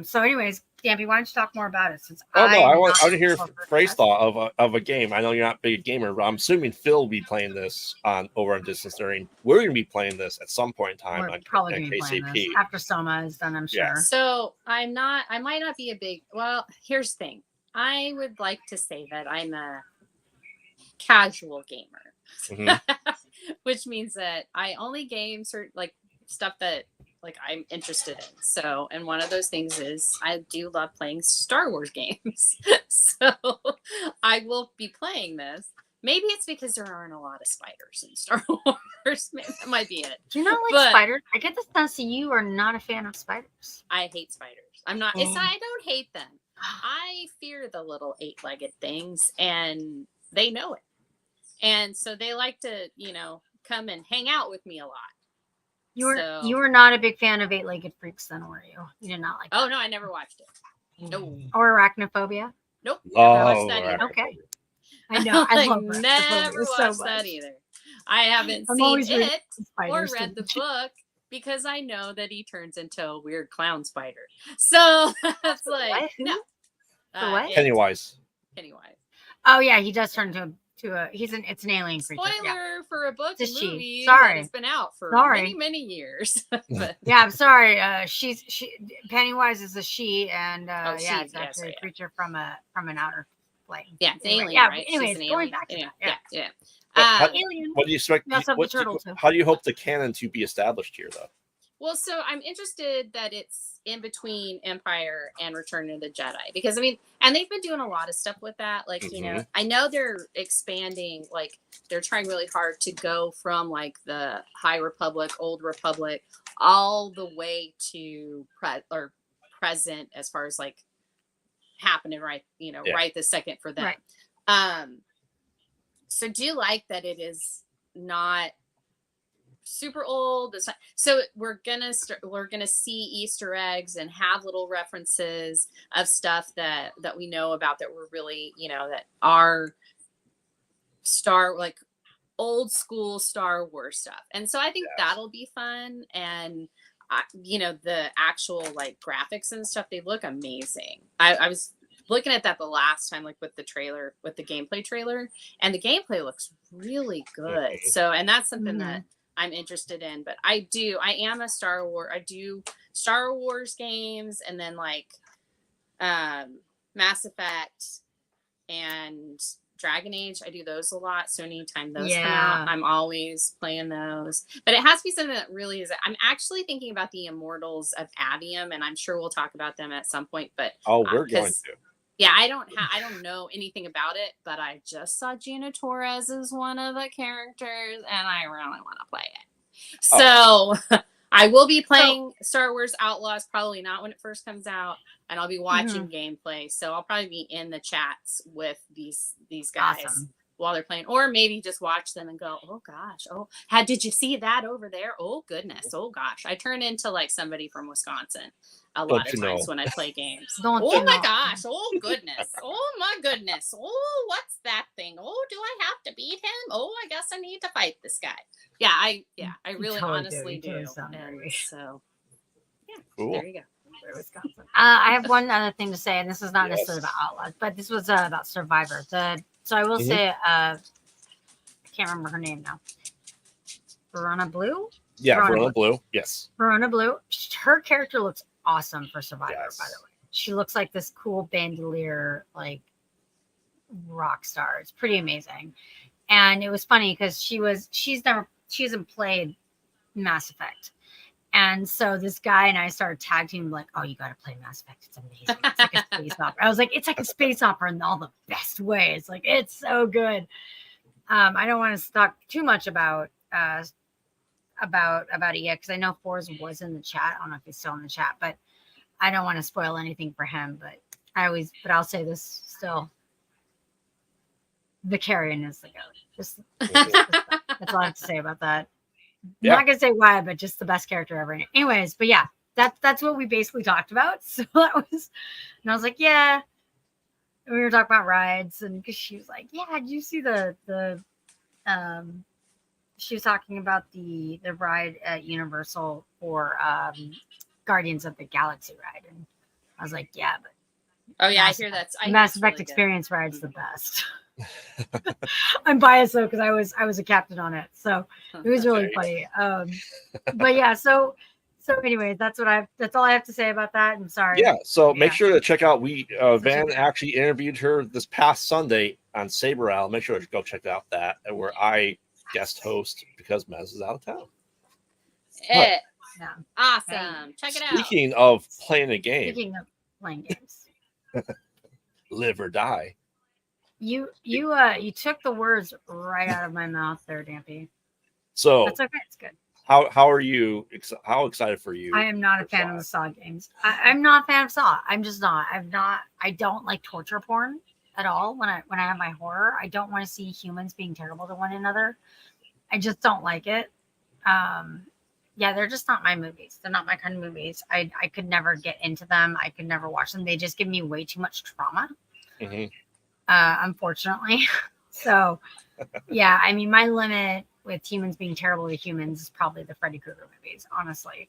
So anyways, Dampy, why don't you talk more about it? Since I want to hear Fray's thought of a game. I know you're not a big gamer, but I'm assuming Phil will be playing this over on Distance Learning. We're going to be playing this at some point in time We're on probably going to be KCP. playing this after Soma is done, I'm sure. Yeah. So I might not be a big, well, here's the thing. I would like to say that I'm a casual gamer, which means that I only game certain like stuff that like I'm interested in. So, and one of those things is I do love playing Star Wars games. So I will be playing this. Maybe it's because there aren't a lot of spiders in Star Wars. Maybe that might be it. Do you not like spiders? I get the sense that you are not a fan of spiders. I hate spiders. I'm not. I don't hate them. I fear the little 8-legged things, and they know it. And so they like to, come and hang out with me a lot. You were not a big fan of 8-legged freaks, then, were you? You did not like that. Oh no, I never watched it. No. Or arachnophobia? Nope. Never watched that either. Okay. I know. I love never watched that either. I haven't seen it or read the book because I know that he turns into a weird clown spider. So that's like no. What? Pennywise. Oh yeah, he does turn into it's an alien creature. Spoiler for a book and movie that has been out for many years. Yeah, I'm sorry. Pennywise is a she, and it's actually a creature from an outer plane. Yeah, it's alien. Yeah, right? Anyways, going back to that. Yeah. Alien. What do you expect? How do you hope the canon to be established here, though? Well, so I'm interested that it's in between Empire and Return of the Jedi because and they've been doing a lot of stuff with that. Like, I know they're expanding, like they're trying really hard to go from like the High Republic, Old Republic, all the way to present as far as like happening right this second for them. Right. So do you like that it is not super old? So we're gonna see Easter eggs and have little references of stuff that we know about that we're really that are old school Star Wars stuff. And so I think that'll be fun. And the actual like graphics and stuff, they look amazing. I was looking at that the last time, like with the gameplay trailer, and the gameplay looks really good. So, and that's something that I'm interested in. But I am a Star Wars. I do Star Wars games, and then like Mass Effect and Dragon Age. I do those a lot. So anytime those come out, I'm always playing those. But it has to be something that really is. I'm actually thinking about the Immortals of Avium, and I'm sure we'll talk about them at some point. But we're going to. Yeah, I don't know anything about it, but I just saw Gina Torres as one of the characters, and I really want to play it. So I will be playing Star Wars Outlaws, probably not when it first comes out, and I'll be watching gameplay. So I'll probably be in the chats with these guys while they're playing, or maybe just watch them and go, oh gosh, did you see that over there? Oh goodness, oh gosh. I turn into like somebody from Wisconsin a lot of times when I play games. Oh my gosh, oh goodness, oh my goodness, oh what's that thing? Oh, do I have to beat him? Oh, I guess I need to fight this guy. Yeah, I really honestly do. And so cool. There you go. I have one other thing to say, and this is not necessarily about Outlaws, but this was about Survivor. So I will say, I can't remember her name now. Verona Blue? Yeah, Verona Blue. Yes. Verona Blue. Her character looks awesome for Survivor, by the way. She looks like this cool bandolier, like rock star. It's pretty amazing. And it was funny because she hasn't played Mass Effect. And so this guy and I started tag teaming, like, oh, you got to play Mass Effect. It's amazing. It's like a space opera. I was like, it's like a space opera in all the best ways. Like, it's so good. I don't want to talk too much about it yet because I know Forrest was in the chat. I don't know if he's still in the chat, but I don't want to spoil anything for him. But I'll say this still. Vicarian is the goat. Just Mhm. that's all I have to say about that. Yeah. I'm not gonna say why, but just the best character ever. Anyways, but yeah, that's what we basically talked about. So that was, and I was like, yeah. And we were talking about rides, and because she was like, yeah, did you see the um she was talking about the ride at Universal for Guardians of the Galaxy ride, and I was like, yeah, but Oh yeah, I hear that's I hear Mass it's Effect really good. Experience ride's the best. I'm biased though because I was a captain on it, so it was really funny. But yeah, so anyways, that's all I have to say about that. I'm sorry. Yeah, so make Yeah. sure to check out. We So check Van it out. actually interviewed her this past Sunday on Saber Rattle. Make sure to go check out that, where I guest host because Mez is out of town. Eh, Yeah. awesome. Check it out. Speaking of playing a game, Speaking of playing games, live or die. you took the words right out of my mouth there, Dampy. So That's okay. It's good. how are you? How excited for you? I am not a for fan of Saw? the Saw games. I'm not a fan of Saw. I'm just not. I don't like torture porn at all. When I have my horror, I don't want to see humans being terrible to one another. I just don't like it. Yeah, they're just not my movies. They're not my kind of movies. I could never get into them. I could never watch them. They just give me way too much trauma. Mhm. Unfortunately. So, yeah, I mean, my limit with humans being terrible to humans is probably the Freddy Krueger movies. Honestly,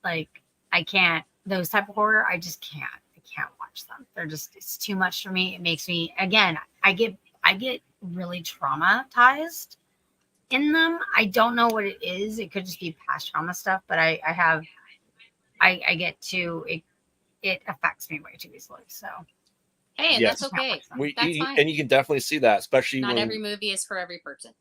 like I can't those type of horror. I just can't. I can't watch them. They're just it's too much for me. It makes me again. I get really traumatized in them. I don't know what it is. It could just be past trauma stuff, but I get to it affects me way too easily. So Hey, and Yes. that's okay. We That's you, fine. and you can definitely see that, especially Not when every movie is for every person.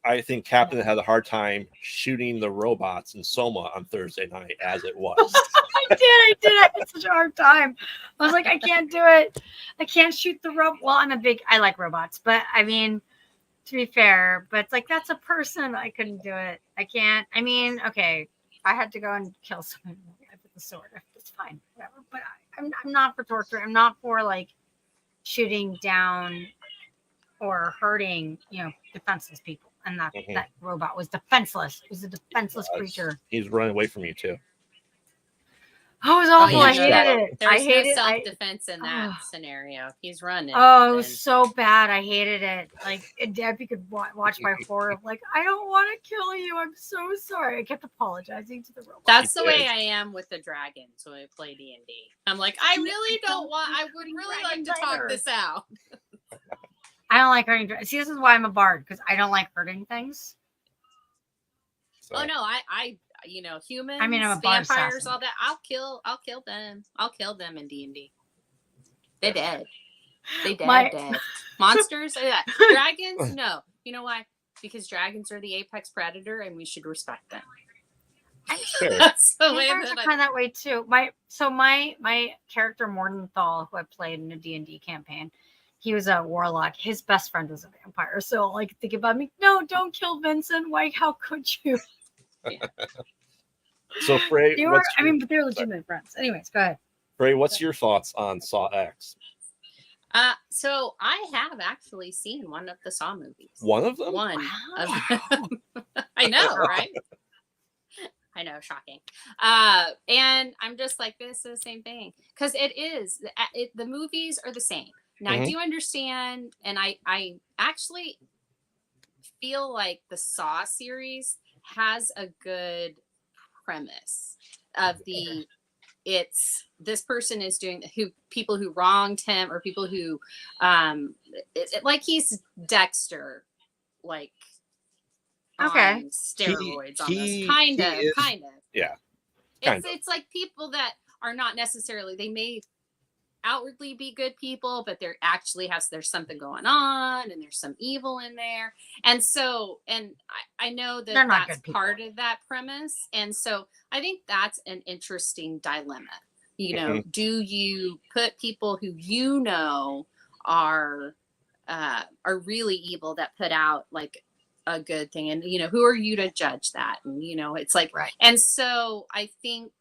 I think Captain had a hard time shooting the robots in Soma on Thursday night as it was. I did. I had such a hard time. I was like, I can't do it. I can't shoot the robot. Well, I like robots, but I mean, to be fair, but it's like that's a person. I couldn't do it. I can't. I mean, okay, I had to go and kill someone with the sword. It's fine, whatever. But I'm not for torture. I'm not for like shooting down or hurting, defenseless people. And Mhm. that robot was defenseless. It was a defenseless creature. He's running away from you too. Oh, it was awful. yeah, I hated it. There's I hated no it. self-defense in that scenario. He's running. Oh, it was so bad. I hated it. Like, Debbie could watch my horror. Like, I don't want to kill you. I'm so sorry. I kept apologizing to the robot. That's the way I am with the dragons when I play D&D. I'm like, I really don't want. I would really like to talk this out. I don't like hurting. See, this is why I'm a bard because I don't like hurting things. So. Oh no, I humans, I mean, I'm a vampires, assassin. all that. I'll kill them. I'll kill them in D&D. They're dead. They dead. Monsters, dragons. No, you know why? Because dragons are the apex predator, and we should respect them. Sure. That's the way Vampires are kind of that way too. My character Mordenthal, who I played in a D&D campaign, he was a warlock. His best friend was a vampire. So like think about me. No, don't kill Vincent. Why? How could you? Yeah. So Fray, but they're legitimate friends. Anyways, go ahead. Fray, what's your thoughts on Saw X? So I have actually seen one of the Saw movies. One of them? One Wow. of them. I know, right? I know, shocking. And I'm just like, this is the same thing. Because it is. The movies are the same. Now, I do understand, and I actually feel like the Saw series has a good premise of it's this person is doing people who wronged him or people who like he's Dexter, like on steroids almost, kind of yeah, it's like people that are not necessarily, they may outwardly be good people, but there actually there's something going on and there's some evil in there. And so, and I know that that's part of that premise. And so I think that's an interesting dilemma. Do you put people who are really evil that put out like a good thing, and who are you to judge that? And it's like, right. And so I think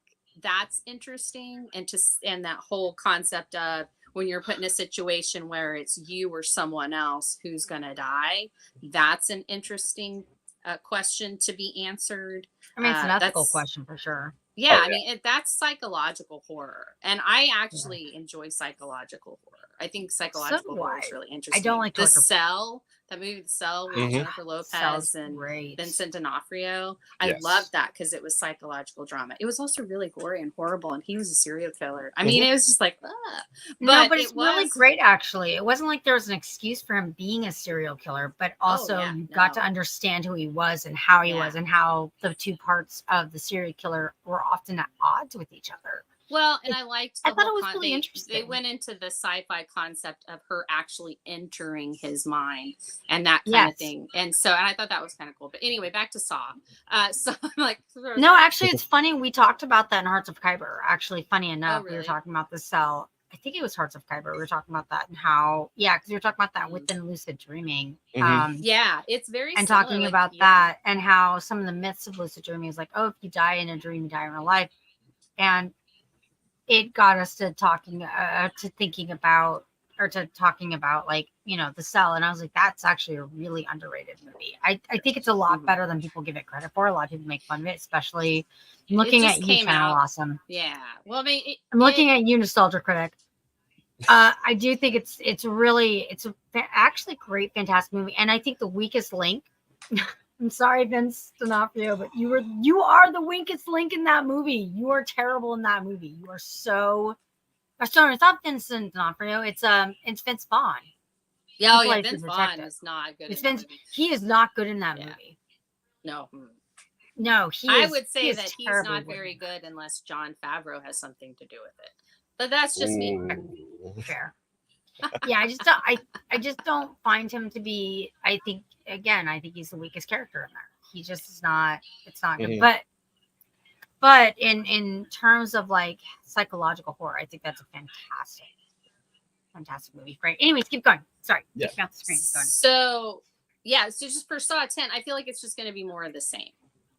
that's interesting, and that whole concept of when you're put in a situation where it's you or someone else who's going to die, that's an interesting question to be answered. I mean, it's an ethical That's question for sure. yeah, Oh, I mean, that's psychological horror. And I actually enjoy psychological horror. I think So psychological do horror I. is really I interesting. don't like The torture. Cell, that movie, The Cell, with Mhm. Jennifer Sounds Lopez and great. Vincent D'Onofrio. I Yes. loved that because it was psychological drama. It was also really gory and horrible, and he was a serial killer. I Mm-hmm. mean, it was just like, No, but it's it really was great, actually. It wasn't like there was an excuse for him being a serial killer, but also yeah, you got to no. understand who he was and how he Yeah. was and how the two parts of the serial killer were often at odds with each other. Well, and I liked I the thought whole it was really they interesting. went into the sci-fi concept of her actually entering his mind and that kind Yes. of thing. And so and I thought that was kind of cool. But anyway, back to Saw. So I'm like, No, actually, it's funny. We talked about that in Hearts of Kyber. Actually, funny enough, we were really? talking about the Cell. I think it was Hearts of Kyber. We were talking about that and how, yeah, because we were talking about that within lucid dreaming. Mhm. Yeah, it's very And similar, talking like, about yeah. that and how some of the myths of lucid dreaming is like, oh, if you die in a dream, you die in real life. And it got us to talking to thinking about or to talking about like, you know, the Cell. And I was like, that's actually a really underrated movie. I think it's a lot Mhm. better than people give it credit for. A lot of people make fun of it, especially looking just at you, came Channel out. Awesome. Yeah. Well, I mean, I'm looking at you, Nostalgia Critic. I do think it's actually great, fantastic movie. And I think the weakest link. I'm sorry, Vince D'Onofrio, but you are the weakest link in that movie. You are terrible in that movie. You are so. Sorry, it's not Vincent D'Onofrio. It's Vince Vaughn. yeah, plays the Vince Vaughn detective. is not good It's in that Vince. movie. He is not good in that Yeah. movie. No. No, he I is. would say he is that he's terribly not very good unless Jon Favreau has something to do with it. But that's just me. Ooh. Fair. Yeah, I just don't find him to be. I think he's the weakest character in there. He just is not. It's not good. Mhm. But in terms of like psychological horror, I think that's a fantastic movie. Great. Anyways, keep going. Sorry, Yeah. keep off the screen. Go on. So yeah, so just for Saw 10, I feel like it's just going to be more of the same.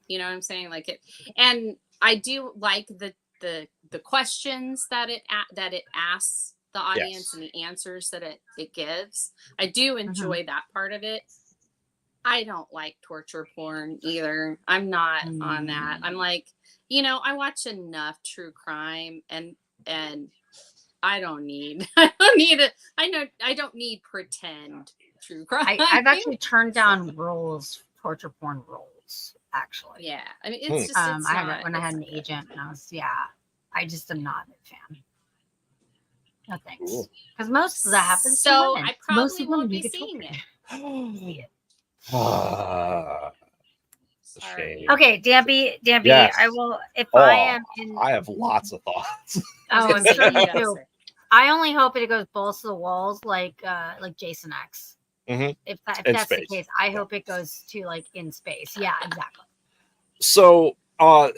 You know what I'm saying? Like it, and I do like the questions that it asks the audience Yes. and the answers that it gives. I do enjoy that part of it. I don't like torture porn either. I'm not on that. I'm like, you know, I watch enough true crime and I don't need I don't need pretend true crime. I've actually turned down torture porn roles. Actually, Yeah, I mean it's just it's I had not, it when I had it's an not good. agent, and I just am not a fan. No thanks, Cool. because most of that happens to So women. I probably Most of them won't do be get seeing tortured. it. It's a Sorry. shame. Okay, Dampy, Yes. I will if Oh, I am in. I have lots of thoughts. Oh, I'm Say, sure what you you gotta do. say. I only hope it goes balls to the walls like Jason X. Mhm. If In that's space. the case, I hope it goes to like in space. Yeah, exactly. So, so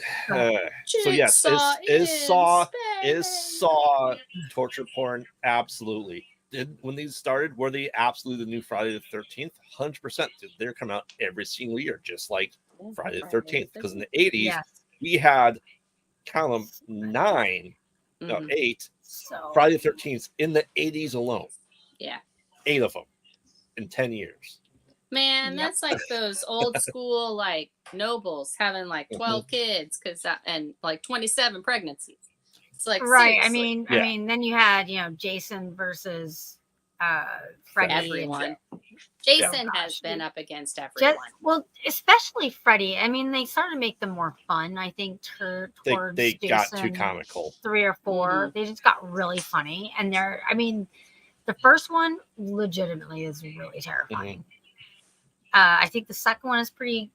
yes, Jigsaw is Saw torture porn? Absolutely. When these started, were they absolutely the new Friday the 13th? 100%. They're coming out every single year, just like Friday the 13th. Because in the 80s, Yes. we had count them 9, no, 8 So Friday the 13th in the 80s alone. Yeah. 8 of them in 10 years. Man, Yep. that's like those old school like nobles having like 12 kids and like 27 pregnancies. It's like right. seriously. I mean, then you had Jason versus Freddy. Everyone. And, Jason gosh, has been up against everyone. Especially Freddy. I mean, they started to make them more fun. I think towards They Jason, got too comical. 3 or 4. They just got really funny, and the first one legitimately is really terrifying. I think the second one is pretty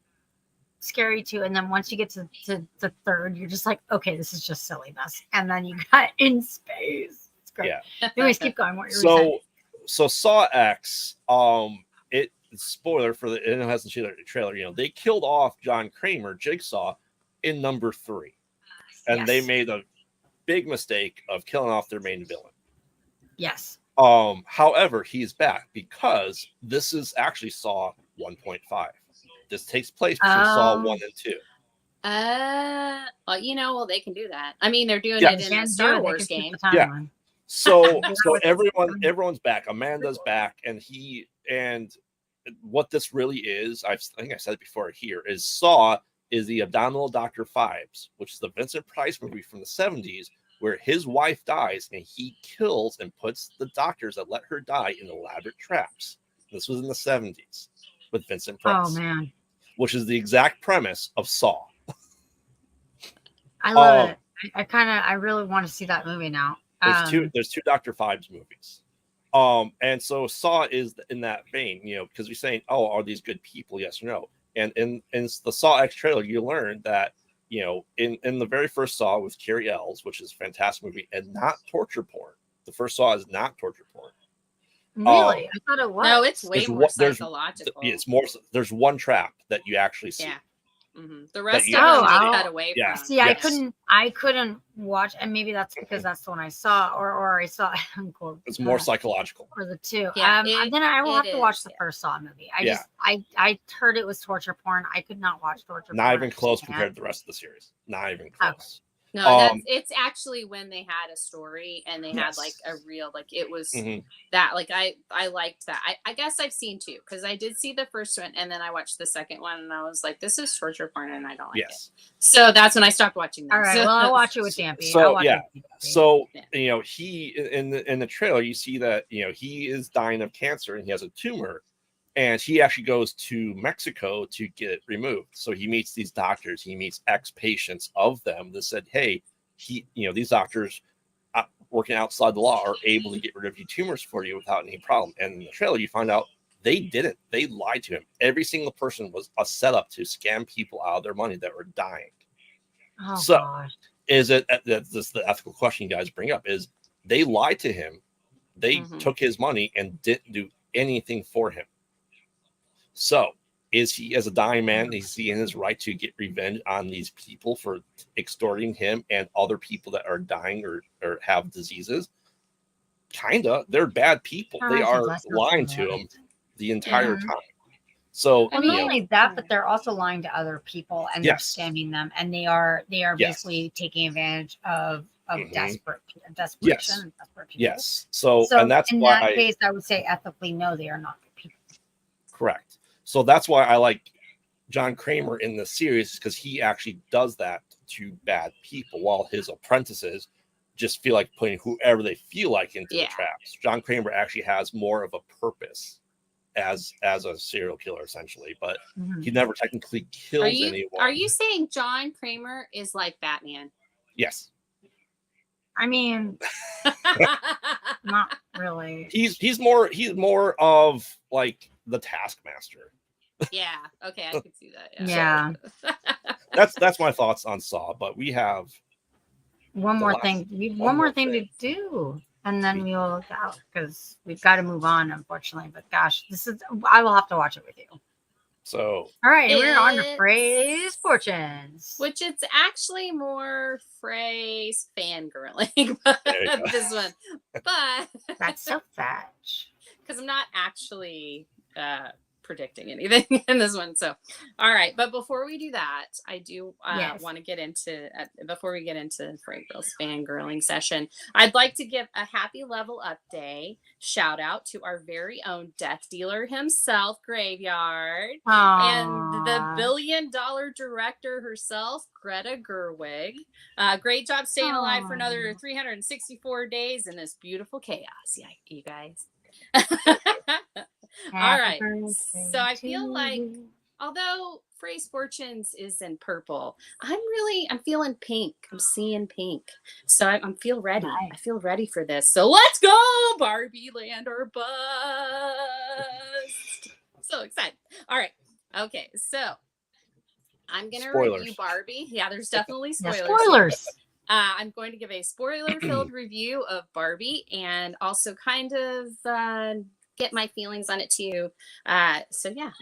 scary too, and then once you get to the third, you're just like, okay, this is just silliness. And then you got in space. It's great. Yeah. Anyways, keep going. What you were saying? So Saw X, spoiler for it hasn't seen the trailer. They killed off John Kramer, Jigsaw, in number 3, and they made a big mistake of killing off their main villain. Yes. However, he's back because this is actually Saw 1.5. This takes place between Saw 1 and 2. Well, they can do that. I mean, they're doing it in a Star Wars game. Yeah. So everyone's back. Amanda's back, and what this really is, I think I said it before here, is Saw is the Abdominal Dr. Phibes, which is the Vincent Price movie from the 70s, where his wife dies and he kills and puts the doctors that let her die in elaborate traps. This was in the 70s with Vincent Price. Oh man, which is the exact premise of Saw. I love it. I really want to see that movie now. There's two Dr. Phibes movies. And so Saw is in that vein, because you're saying, oh, are these good people? Yes or no. And in the Saw X trailer, you learn that, in the very first Saw with Carrie Ells, which is a fantastic movie, and not torture porn. The first Saw is not torture porn. Really? I thought it was. No, it's way more psychological. It's more. There's one trap that you actually see. Yeah. Mm-hmm. The rest of them they cut away from. See, yes. I couldn't watch, and maybe that's because that's the one I saw, or I saw. It's more psychological. Or the two. Yeah, then I will have to watch the first Saw movie. I heard it was torture porn. I could not watch torture porn. Not even close compared to the rest of the series. Not even close. Okay. No, it's actually when they had a story and they had like a real, like it was that, like I liked that. I guess I've seen two, because I did see the first one and then I watched the second one and I was like, this is torture porn and I don't like it. So that's when I stopped watching them. All right, well, I'll watch it with Dampy. So he in the trailer you see that he is dying of cancer and he has a tumor. And he actually goes to Mexico to get it removed. So he meets these doctors. He meets ex-patients of them that said, hey, these doctors working outside the law are able to get rid of your tumors for you without any problem. And in the trailer, you find out they didn't. They lied to him. Every single person was a setup to scam people out of their money that were dying. Oh, so gosh. Is it, that's the ethical question you guys bring up, is they lied to him. They took his money and didn't do anything for him. So, is he, as a dying man, is he in his right to get revenge on these people for extorting him and other people that are dying or have diseases? Kinda. They're bad people. They are lying to him the entire time. So, not only that, but they're also lying to other people and they're scamming them, and they are basically taking advantage of desperation and desperate people. Yes. So and that's in why that case, I would say ethically, no, they are not good people. Correct. So that's why I like John Kramer in the series, because he actually does that to bad people, while his apprentices just feel like putting whoever they feel like into the traps. John Kramer actually has more of a purpose as a serial killer, essentially, but he never technically kills anyone. Are you saying John Kramer is like Batman? Yes. I mean, not really. He's more of like the Taskmaster. Yeah. Okay, I can see that. Yeah. So, that's my thoughts on Saw. But we have one more thing to do, and then we will look out, because we've got to move on, unfortunately. But gosh, I will have to watch it with you. So, all right, we're on to Fray's Fortunes, which it's actually more Fray's fangirling, this one. But that's so fetch, because I'm not actually predicting anything in this one. So, all right. But before we do that, I do want to get into, before we get into Fray Girl's fangirling session, I'd like to give a happy level up day shout out to our very own death dealer himself, Graveyard, and the $1 billion director herself, Greta Gerwig. Great job staying alive for another 364 days in this beautiful chaos. Yeah, you guys. All right, so I feel like, although Fray's Fortunes is in purple, I'm feeling pink. I'm seeing pink, so I feel ready. Nice. I feel ready for this. So let's go, Barbie Land or Bust. So excited. All right, okay, so I'm gonna review Barbie. Yeah, there's definitely spoilers. Spoilers. I'm going to give a spoiler-filled review of Barbie, and also kind of get my feelings on it too. So yeah,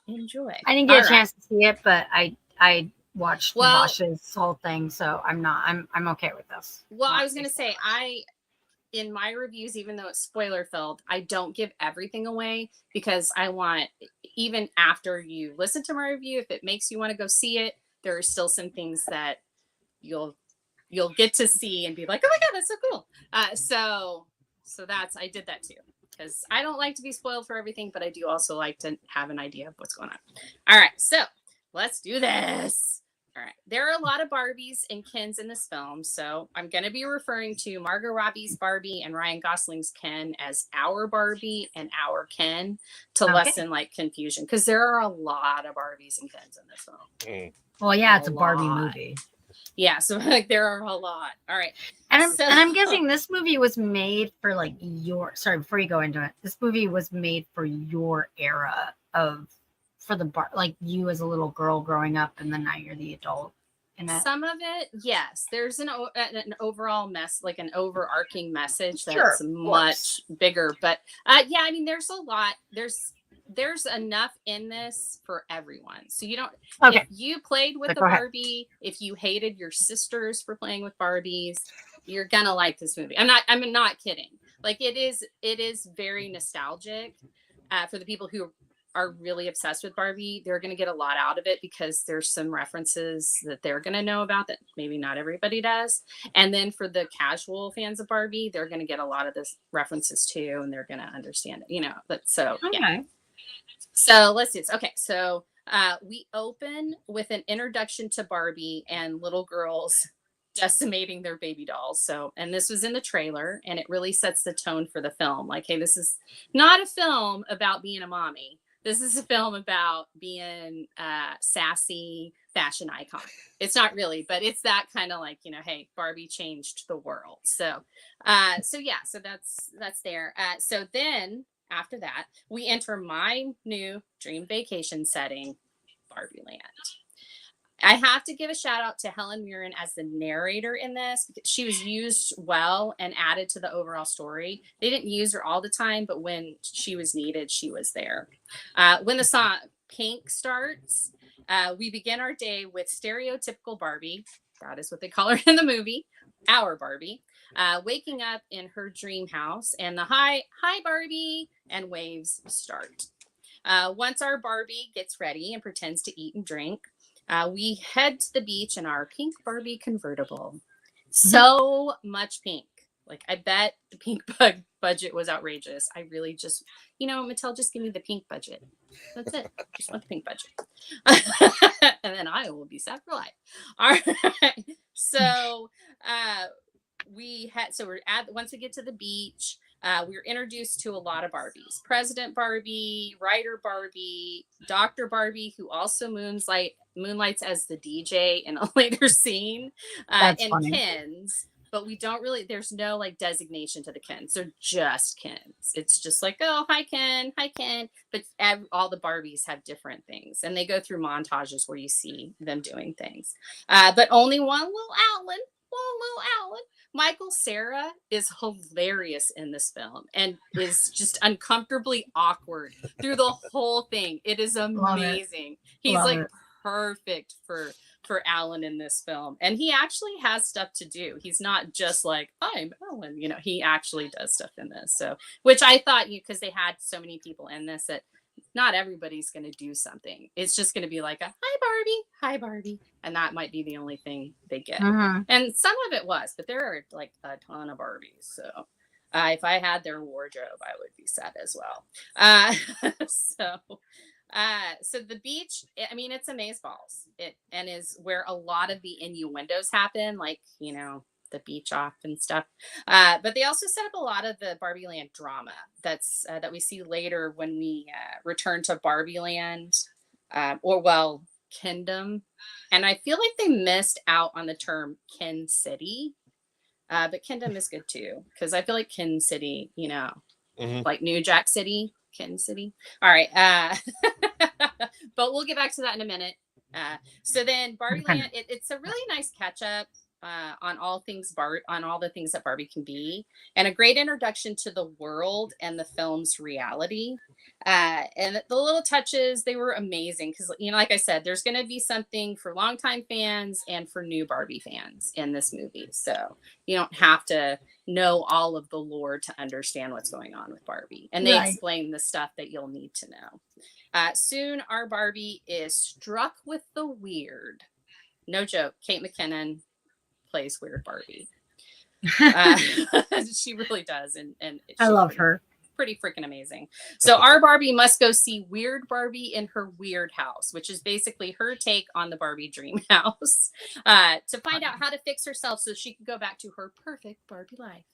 enjoy. I didn't get a chance to see it, but I watched Bosch's whole thing, so I'm okay with this. Well, I was gonna say, in my reviews, even though it's spoiler-filled, I don't give everything away, because I want, even after you listen to my review, if it makes you want to go see it, there are still some things that you'll you'll get to see and be like, oh my God, that's so cool. So I did that too. Because I don't like to be spoiled for everything, but I do also like to have an idea of what's going on. All right, so let's do this. All right, there are a lot of Barbies and Kens in this film, so I'm going to be referring to Margot Robbie's Barbie and Ryan Gosling's Ken as our Barbie and our Ken to lessen like confusion, because there are a lot of Barbies and Kens in this film. Well, yeah, it's a Barbie movie. Yeah, so like there are a lot. All right. And I'm guessing this movie was made for like sorry, before you go into it, this movie was made for your era like you as a little girl growing up, and then now you're the adult. Some of it, yes. There's an overall like an overarching message that's much bigger. But yeah, I mean, there's a lot. There's enough in this for everyone. So you don't, if you played with the Barbie, if you hated your sisters for playing with Barbies, you're gonna like this movie. I'm not kidding. Like it is very nostalgic for the people who are really obsessed with Barbie. They're going to get a lot out of it because there's some references that they're going to know about that maybe not everybody does. And then for the casual fans of Barbie, they're going to get a lot of this references too, and they're going to understand it, yeah. So let's do this. Okay. So we open with an introduction to Barbie and little girls decimating their baby dolls. So, and this was in the trailer, and it really sets the tone for the film. Like, hey, this is not a film about being a mommy. This is a film about being sassy fashion icon. It's not really, but it's that kind of like, hey, Barbie changed the world. So yeah, so that's there. So then after that, we enter my new dream vacation setting, Barbie Land. I have to give a shout out to Helen Mirren as the narrator in this, because she was used well and added to the overall story. They didn't use her all the time, but when she was needed, she was there. When the song Pink starts, we begin our day with stereotypical Barbie. That is what they call her in the movie, our Barbie, waking up in her dream house, and the hi Barbie and waves start. Once our Barbie gets ready and pretends to eat and drink, we head to the beach in our pink Barbie convertible. So much pink. Like, I bet the pink budget was outrageous. I really just, Mattel, just give me the pink budget. That's it. Just want the pink budget. And then I will be set for life. All right. So once we get to the beach, we're introduced to a lot of Barbies. President Barbie, Writer Barbie, Dr. Barbie, who also moonlights as the DJ in a later scene, and funny. Kens. But we don't really, there's no like designation to the Kens. They're just Kens. It's just like, oh, hi Ken. But all the Barbies have different things. And they go through montages where you see them doing things. But only one little Alan. Michael Cera is hilarious in this film and is just uncomfortably awkward through the whole thing. It is amazing. He's perfect for Alan in this film, and he actually has stuff to do. He's not just like, I'm Alan, he actually does stuff in this. So, which I thought, because they had so many people in this, that not everybody's going to do something. It's just going to be like a hi Barbie, and that might be the only thing they get. And some of it was, but there are like a ton of Barbies. So if I had their wardrobe, I would be set as well. So the beach, I mean, it's amazeballs. It is where a lot of the innuendos happen, like, the beach off and stuff. But they also set up a lot of the Barbie Land drama that we see later when we return to Barbie Land, Kingdom. And I feel like they missed out on the term Ken City. But Kingdom is good too, because I feel like Ken City, like New Jack City, Ken City. All right. But we'll get back to that in a minute. So then Barbie Land, it's a really nice catch up on all the things that Barbie can be, and a great introduction to the world and the film's reality. And the little touches, they were amazing because, like I said, there's going to be something for longtime fans and for new Barbie fans in this movie. So you don't have to know all of the lore to understand what's going on with Barbie. And they explain the stuff that you'll need to know. Soon our Barbie is struck with the weird. No joke. Kate McKinnon plays Weird Barbie. She really does, and I love her. Pretty freaking amazing. So our Barbie must go see Weird Barbie in her weird house, which is basically her take on the Barbie dream house, to find out how to fix herself so she can go back to her perfect Barbie life.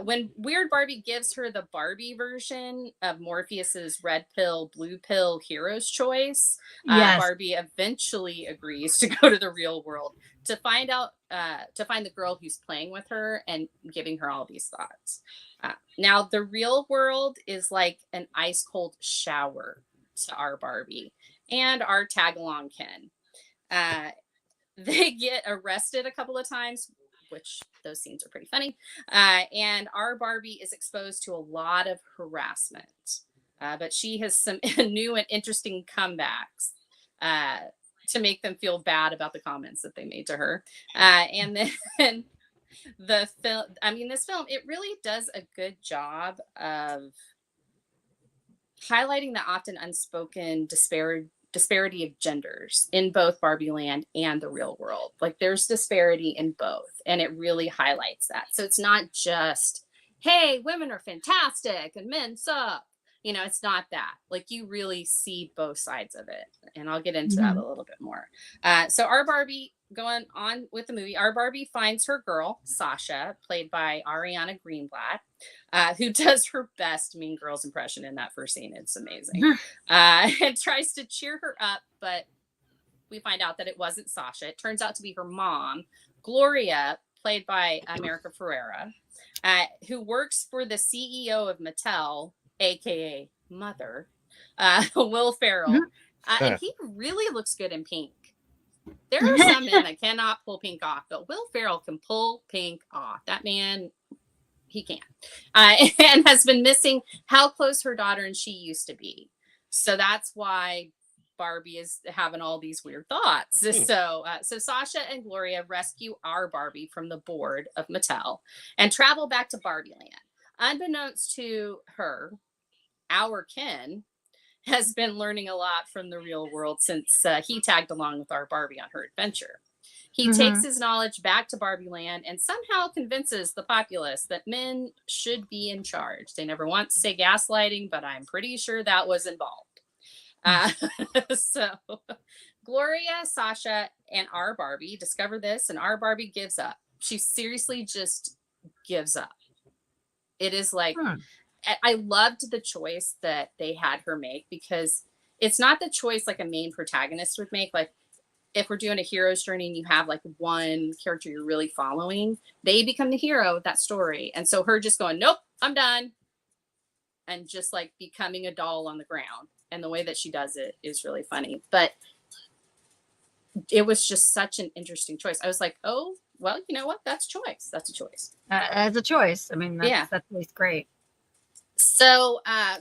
When Weird Barbie gives her the Barbie version of Morpheus's red pill, blue pill hero's choice, Yes. Barbie eventually agrees to go to the real world to find the girl who's playing with her and giving her all these thoughts. Now, the real world is like an ice cold shower to our Barbie and our tag along Ken. They get arrested a couple of times, which those scenes are pretty funny. And our Barbie is exposed to a lot of harassment, but she has some new and interesting comebacks to make them feel bad about the comments that they made to her. And then this film, it really does a good job of highlighting the often unspoken disparity of genders in both Barbie Land and the real world. Like there's disparity in both, and it really highlights that. So it's not just, hey, women are fantastic and men suck. It's not that. Like you really see both sides of it. And I'll get into that a little bit more. So our Barbie, going on with the movie, our Barbie finds her girl, Sasha, played by Ariana Greenblatt, who does her best Mean Girls impression in that first scene. It's amazing. And tries to cheer her up, but we find out that it wasn't Sasha. It turns out to be her mom, Gloria, played by America Ferrera, who works for the CEO of Mattel, aka Mother, Will Ferrell. And he really looks good in pink. There are some men that cannot pull pink off, but Will Ferrell can pull pink off. That man, he can. And has been missing how close her daughter and she used to be. So that's why Barbie is having all these weird thoughts. So Sasha and Gloria rescue our Barbie from the board of Mattel and travel back to Barbie Land. Unbeknownst to her, our Ken has been learning a lot from the real world since he tagged along with our Barbie on her adventure. He takes his knowledge back to Barbie Land and somehow convinces the populace that men should be in charge. They never once say gaslighting, but I'm pretty sure that was involved. So Gloria, Sasha, and our Barbie discover this, and our Barbie gives up. She seriously just gives up. It is like, I loved the choice that they had her make, because it's not the choice like a main protagonist would make. Like if we're doing a hero's journey and you have like one character you're really following, they become the hero of that story. And so her just going, nope, I'm done, and just like becoming a doll on the ground. And the way that she does it is really funny. But it was just such an interesting choice. I was like, oh, well, you know what? That's choice. That's a choice. As a choice. I mean, that's at least great. So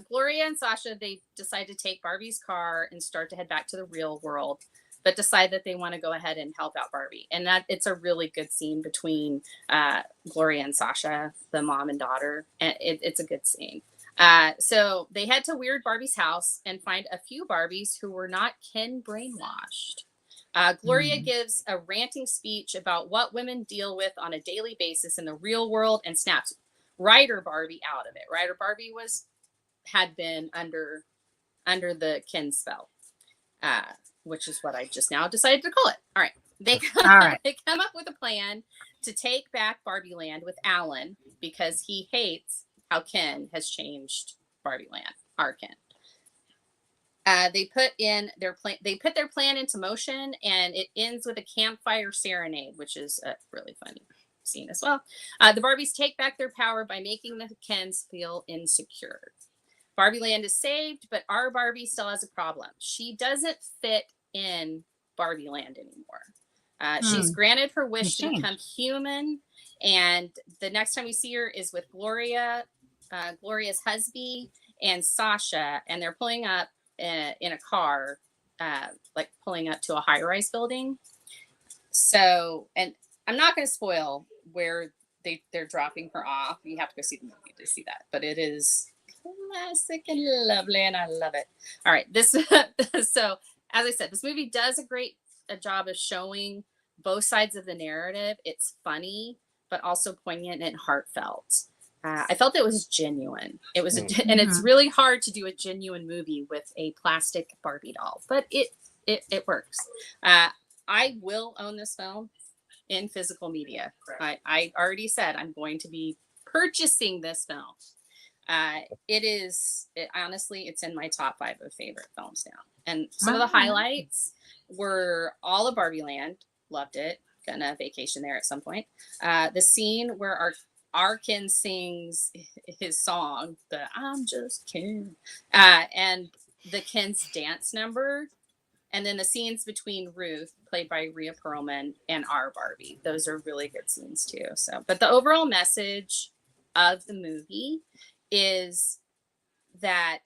Gloria and Sasha, they decide to take Barbie's car and start to head back to the real world, but decide that they want to go ahead and help out Barbie. And that it's a really good scene between Gloria and Sasha, the mom and daughter. And it's a good scene. So they head to Weird Barbie's house and find a few Barbies who were not Ken brainwashed. Gloria gives a ranting speech about what women deal with on a daily basis in the real world and snaps Ryder Barbie out of it. Ryder Barbie had been under the Ken spell, which is what I just now decided to call it. All right. They come up with a plan to take back Barbie Land with Alan because he hates how Ken has changed Barbie Land, our Ken. They put their plan into motion, and it ends with a campfire serenade, which is a really funny scene as well. The Barbies take back their power by making the Kens feel insecure. Barbie Land is saved, but our Barbie still has a problem. She doesn't fit in Barbie Land anymore. She's granted her wish to become human, and the next time we see her is with Gloria's husband and Sasha, and they're pulling up in a car, like pulling up to a high-rise building. So, and I'm not going to spoil where they're dropping her off. You have to go see the movie to see that, but it is classic and lovely, and I love it. All right, so as I said, this movie does a great job of showing both sides of the narrative. It's funny, but also poignant and heartfelt. I felt it was genuine. It was, and it's really hard to do a genuine movie with a plastic Barbie doll, but it works. I will own this film in physical media. I already said I'm going to be purchasing this film. Honestly, it's in my top 5 of favorite films now. And some of the highlights were all of Barbie Land. Loved it. Gonna vacation there at some point. The scene where our Ken sings his song, the I'm Just Ken, and the Ken's dance number. And then the scenes between Ruth, played by Rhea Perlman, and our Barbie. Those are really good scenes too. So, but the overall message of the movie is that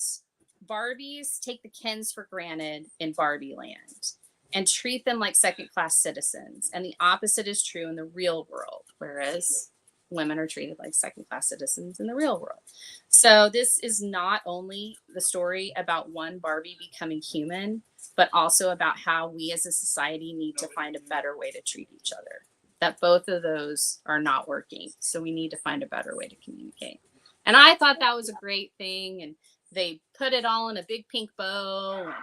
Barbies take the Kens for granted in Barbie Land and treat them like second-class citizens. And the opposite is true in the real world, whereas women are treated like second-class citizens in the real world. So this is not only the story about one Barbie becoming human, but also about how we as a society need to find a better way to treat each other. That both of those are not working. So we need to find a better way to communicate. And I thought that was a great thing. And they put it all in a big pink bow and,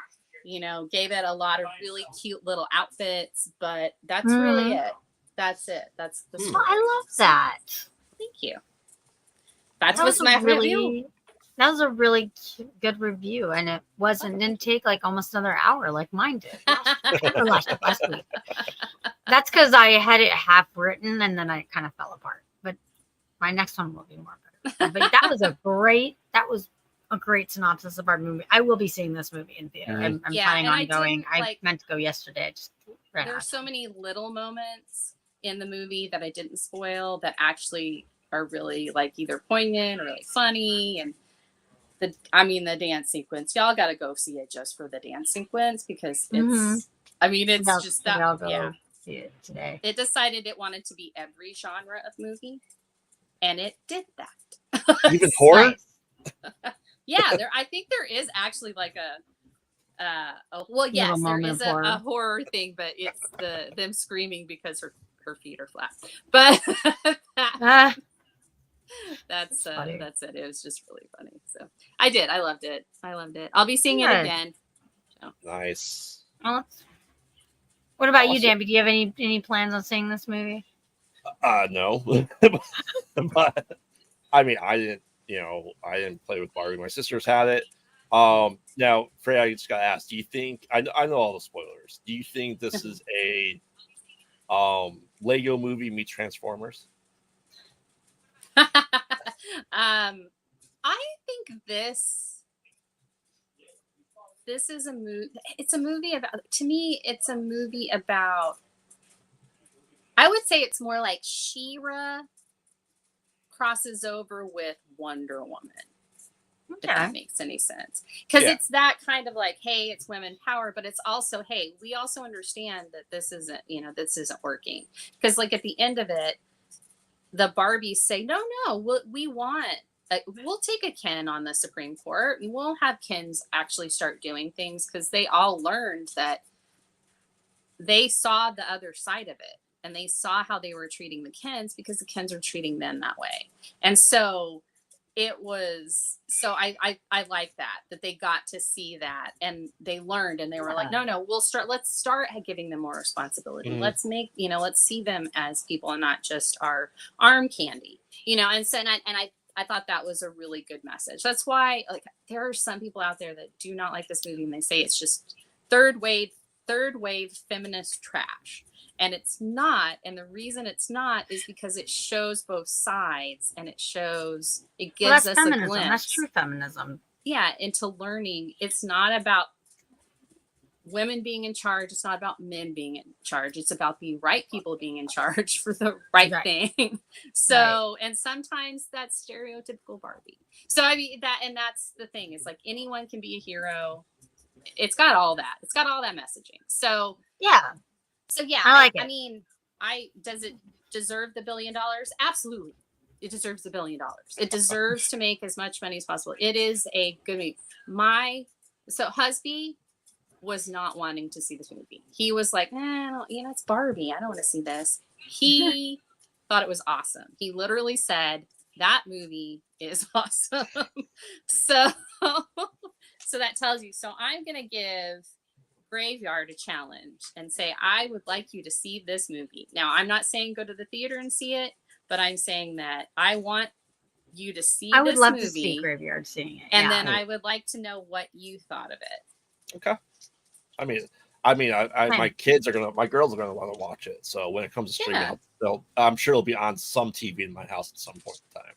you know, gave it a lot of really cute little outfits. But that's really it. That's it. That's the story. I love that. Thank you. That was my review. That was a really good review, and it didn't take like almost another hour like mine did last week. That's because I had it half written and then I kind of fell apart. But my next one will be more better. But that was a great synopsis of our movie. I will be seeing this movie in theater. I'm planning on going. I meant to go yesterday. I just ran out. There's so many little moments in the movie that I didn't spoil that actually are really like either poignant or really funny. And the dance sequence, y'all got to go see it just for the dance sequence because it's, it's just that. Yeah. See it today. It decided it wanted to be every genre of movie, and it did that. Even horror? Yeah, I think there is actually like there is a horror thing, but it's them screaming because her feet are flat. But that's it. It was just really funny. So I loved it. I'll be seeing it again. So. Nice. Well, what about you, Danby? Do you have any plans on seeing this movie? No. But I mean, I didn't play with Barbie. My sisters had it. Now, Fray, I just got to ask, do you think, I know all the spoilers, do you think this is a Lego movie meets Transformers? I think this is a movie. It's a movie about, to me, it's a movie about, I would say it's more like She-Ra crosses over with Wonder Woman. Okay. If that makes any sense. Because it's that kind of like, hey, it's women power, but it's also, hey, we also understand that this isn't working. Because like at the end of it, the Barbies say, no, we'll take a Ken on the Supreme Court and we'll have Kens actually start doing things because they all learned that they saw the other side of it and they saw how they were treating the Kens because the Kens are treating them that way. And so it was, so I like that they got to see that and they learned and they were like, no, let's start giving them more responsibility. Mm-hmm. Let's make, let's see them as people and not just our arm candy, and so, and I thought that was a really good message. That's why, like, there are some people out there that do not like this movie and they say it's just third wave feminist trash. And it's not. And the reason it's not is because it shows both sides and it gives us feminism. A glimpse. That's true feminism. Yeah. Into learning. It's not about women being in charge. It's not about men being in charge. It's about the right people being in charge for the right thing. So, and sometimes that's stereotypical Barbie. So, I mean, that's the thing. It's like anyone can be a hero. It's got all that. It's got all that messaging. So, yeah. So yeah, I like it. I mean, does it deserve the $1 billion? Absolutely. It deserves the $1 billion. It deserves to make as much money as possible. It is a good movie. So husband, was not wanting to see this movie. He was like, it's Barbie. I don't want to see this. He thought it was awesome. He literally said, that movie is awesome. so, so that tells you. So I'm going to give Graveyard a challenge and say, I would like you to see this movie. Now, I'm not saying go to the theater and see it, but I'm saying that I want you to see I would this love movie, to see Graveyard seeing it. and then I would like to know what you thought of it. Okay. I mean, my kids are my girls are gonna want to watch it. So when it comes to streaming, I'm sure it'll be on some TV in my house at some point in time.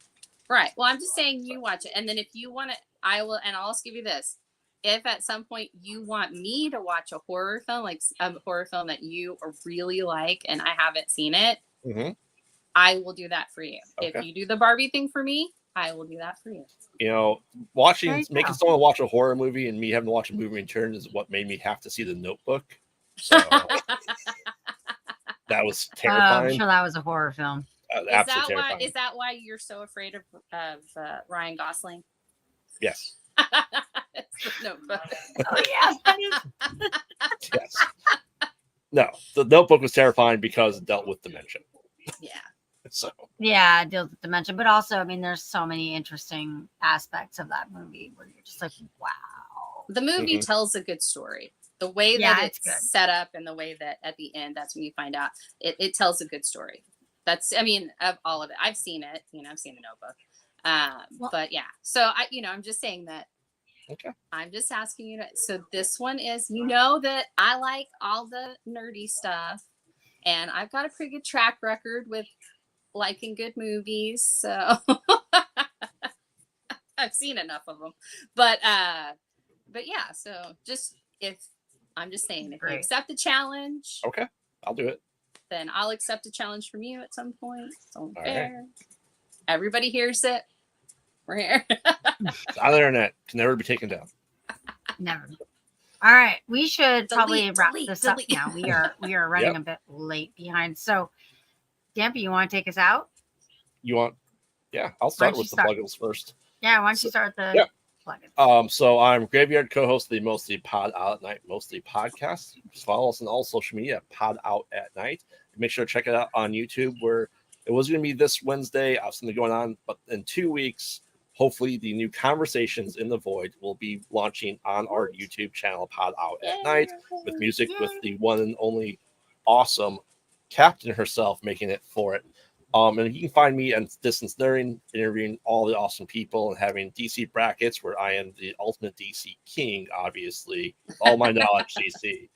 Right. Well, I'm just saying you watch it, and then if you want it, I will, and I'll also give you this. If at some point you want me to watch a horror film, like a horror film that you really like, and I haven't seen it, I will do that for you. Okay. If you do the Barbie thing for me, I will do that for you. You know, making someone watch a horror movie and me having to watch a movie in turn is what made me have to see The Notebook. So that was terrifying. I'm sure that was a horror film. Is that why you're so afraid of Ryan Gosling? Yes. Notebook. Oh yes, that is. Yes. No, The Notebook was terrifying because it dealt with dementia. Yeah. So yeah, it deals with dementia, but also, I mean, there's so many interesting aspects of that movie where you're just like, wow. The movie tells a good story. The way that it's set up and the way that at the end, that's when you find out it tells a good story. That's, I mean, of all of it. I've seen it. I've seen The Notebook. But yeah, so I'm just saying that. Okay. I'm just asking you to. So this one is, that I like all the nerdy stuff, and I've got a pretty good track record with liking good movies. So I've seen enough of them, but yeah. So I'm just saying, if you accept the challenge, okay, I'll do it. Then I'll accept a challenge from you at some point. It's only fair. Right. Everybody hears it. We're here. It's on the internet. Can never be taken down. Never. All right. We should probably wrap this up now. We are running a bit late behind. So, Dampy, you want to take us out? Yeah, I'll start with the plugins first. Yeah, why don't you start with the plugins? So I'm Graveyard co-host of the Mostly Pod Out at Night Mostly podcast. Just follow us on all social media, Pod Out at Night. Make sure to check it out on YouTube, where it was going to be this Wednesday. I have something going on, but in 2 weeks, hopefully the new Conversations in the Void will be launching on our YouTube channel, Pod Out at Night, with music with the one and only awesome Captain herself making it for it. And you can find me on Distance Learning, interviewing all the awesome people and having DC brackets, where I am the ultimate DC king, obviously. All my knowledge DC,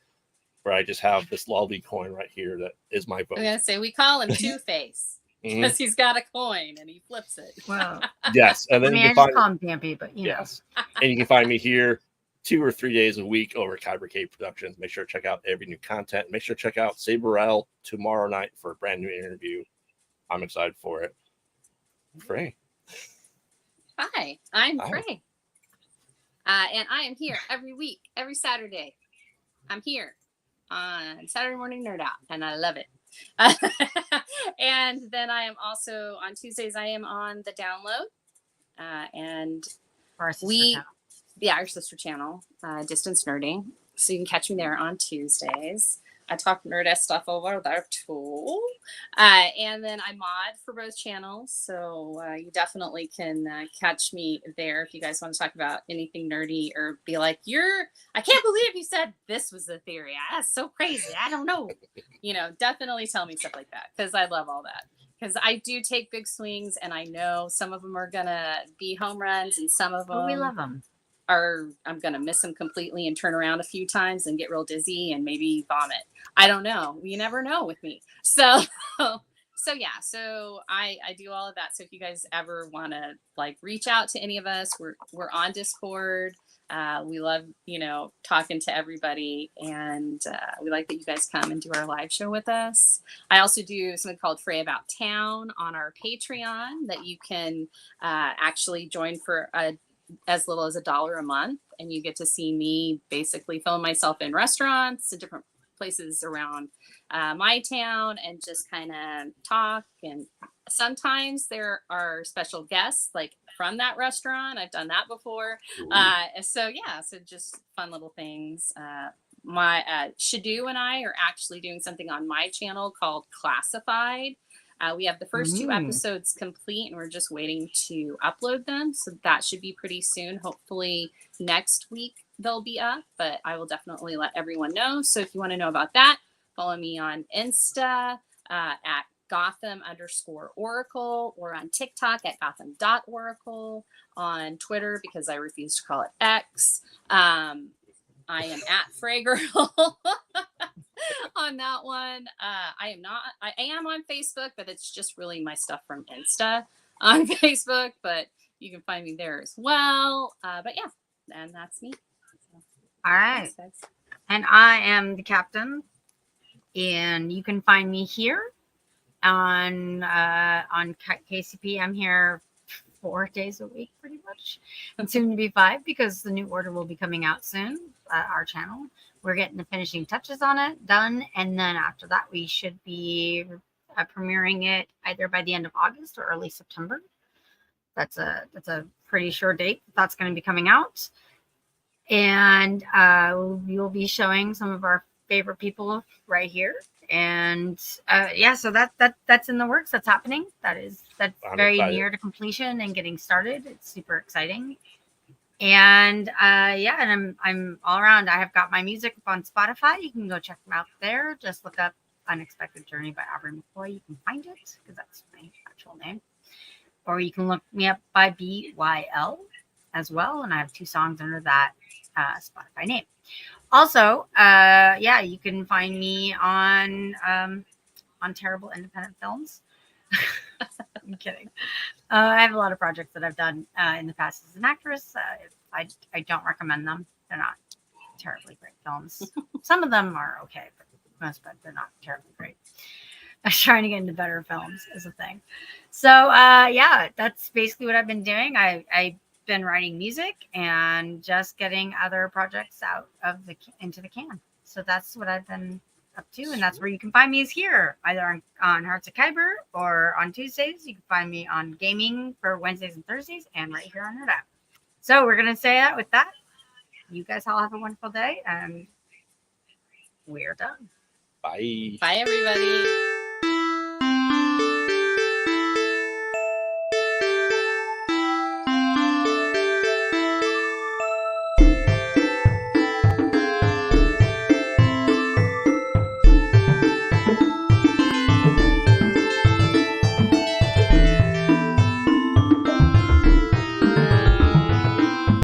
where I just have this lovely coin right here that is my vote. I'm going to say, we call him Two-Face because he's got a coin and he flips it. Well, yes. And then I just call him Dampy, but yes. And you can find me here 2 or 3 days a week over at Kyber Cave Productions. Make sure to check out every new content. Make sure to check out Saber Rattle tomorrow night for a brand new interview. I'm excited for it. Fray. Hi, I'm Fray. And I am here every week, every Saturday. I'm here on Saturday Morning Nerd Out, and I love it. And then I am also on Tuesdays, I am on the download. And our sister channel, Distance Nerding. So you can catch me there on Tuesdays. I talk nerd stuff over there too. And then I mod for both channels. So you definitely can catch me there if you guys want to talk about anything nerdy or be like, I can't believe you said this was the theory. That's so crazy. I don't know. Definitely tell me stuff like that, because I love all that. Because I do take big swings, and I know some of them are going to be home runs, and some of them. But we love them. I'm going to miss them completely and turn around a few times and get real dizzy and maybe vomit. I don't know. You never know with me. So yeah, so I do all of that. So if you guys ever want to reach out to any of us, we're on Discord. We love, talking to everybody, and we like that you guys come and do our live show with us. I also do something called Fray About Town on our Patreon that you can actually join for as little as $1 a month, and you get to see me basically film myself in restaurants and different places around my town and just kind of talk. And sometimes there are special guests, like from that restaurant. I've done that before. So just fun little things. My Shadu and I are actually doing something on my channel called Classified. We have the first 2 episodes complete, and we're just waiting to upload them. So that should be pretty soon. Hopefully next week they'll be up, but I will definitely let everyone know. So if you want to know about that, follow me on Insta at Gotham_Oracle, or on TikTok at Gotham.Oracle, on Twitter, because I refuse to call it X. I am at Fray Girl on that one. I am on Facebook, but it's just really my stuff from Insta on Facebook, but you can find me there as well. But yeah, and that's me. So, all right. thanks, guys. And I am the captain, and you can find me here on KCP. I'm here 4 days a week, pretty much, and soon to be 5, because the new order will be coming out soon. Our channel, we're getting the finishing touches on it done, and then after that, we should be premiering it either by the end of August or early September. That's a pretty sure date that's going to be coming out, and we'll be showing some of our favorite people right here. And so that's in the works. That's happening. That's very near to completion and getting started. It's super exciting. And and I'm all around. I have got my music up on Spotify. You can go check them out there. Just look up Unexpected Journey by Aubrey McCoy. You can find it, because that's my actual name. Or you can look me up by BYL as well. And I have 2 songs under that Spotify name. Also, you can find me on Terrible Independent Films. I'm kidding. I have a lot of projects that I've done in the past as an actress. I don't recommend them. They're not terribly great films. Some of them are okay, but they're not terribly great. I was trying to get into better films is a thing. So that's basically what I've been doing. I've been writing music and just getting other projects out of into the can. So that's what I've been up to, and that's where you can find me, is here, either on Hearts of Kyber, or on Tuesdays. You can find me on gaming for Wednesdays and Thursdays, and right here on Nerd App. So we're gonna say that with that. You guys all have a wonderful day, and we're done. Bye. Bye, everybody.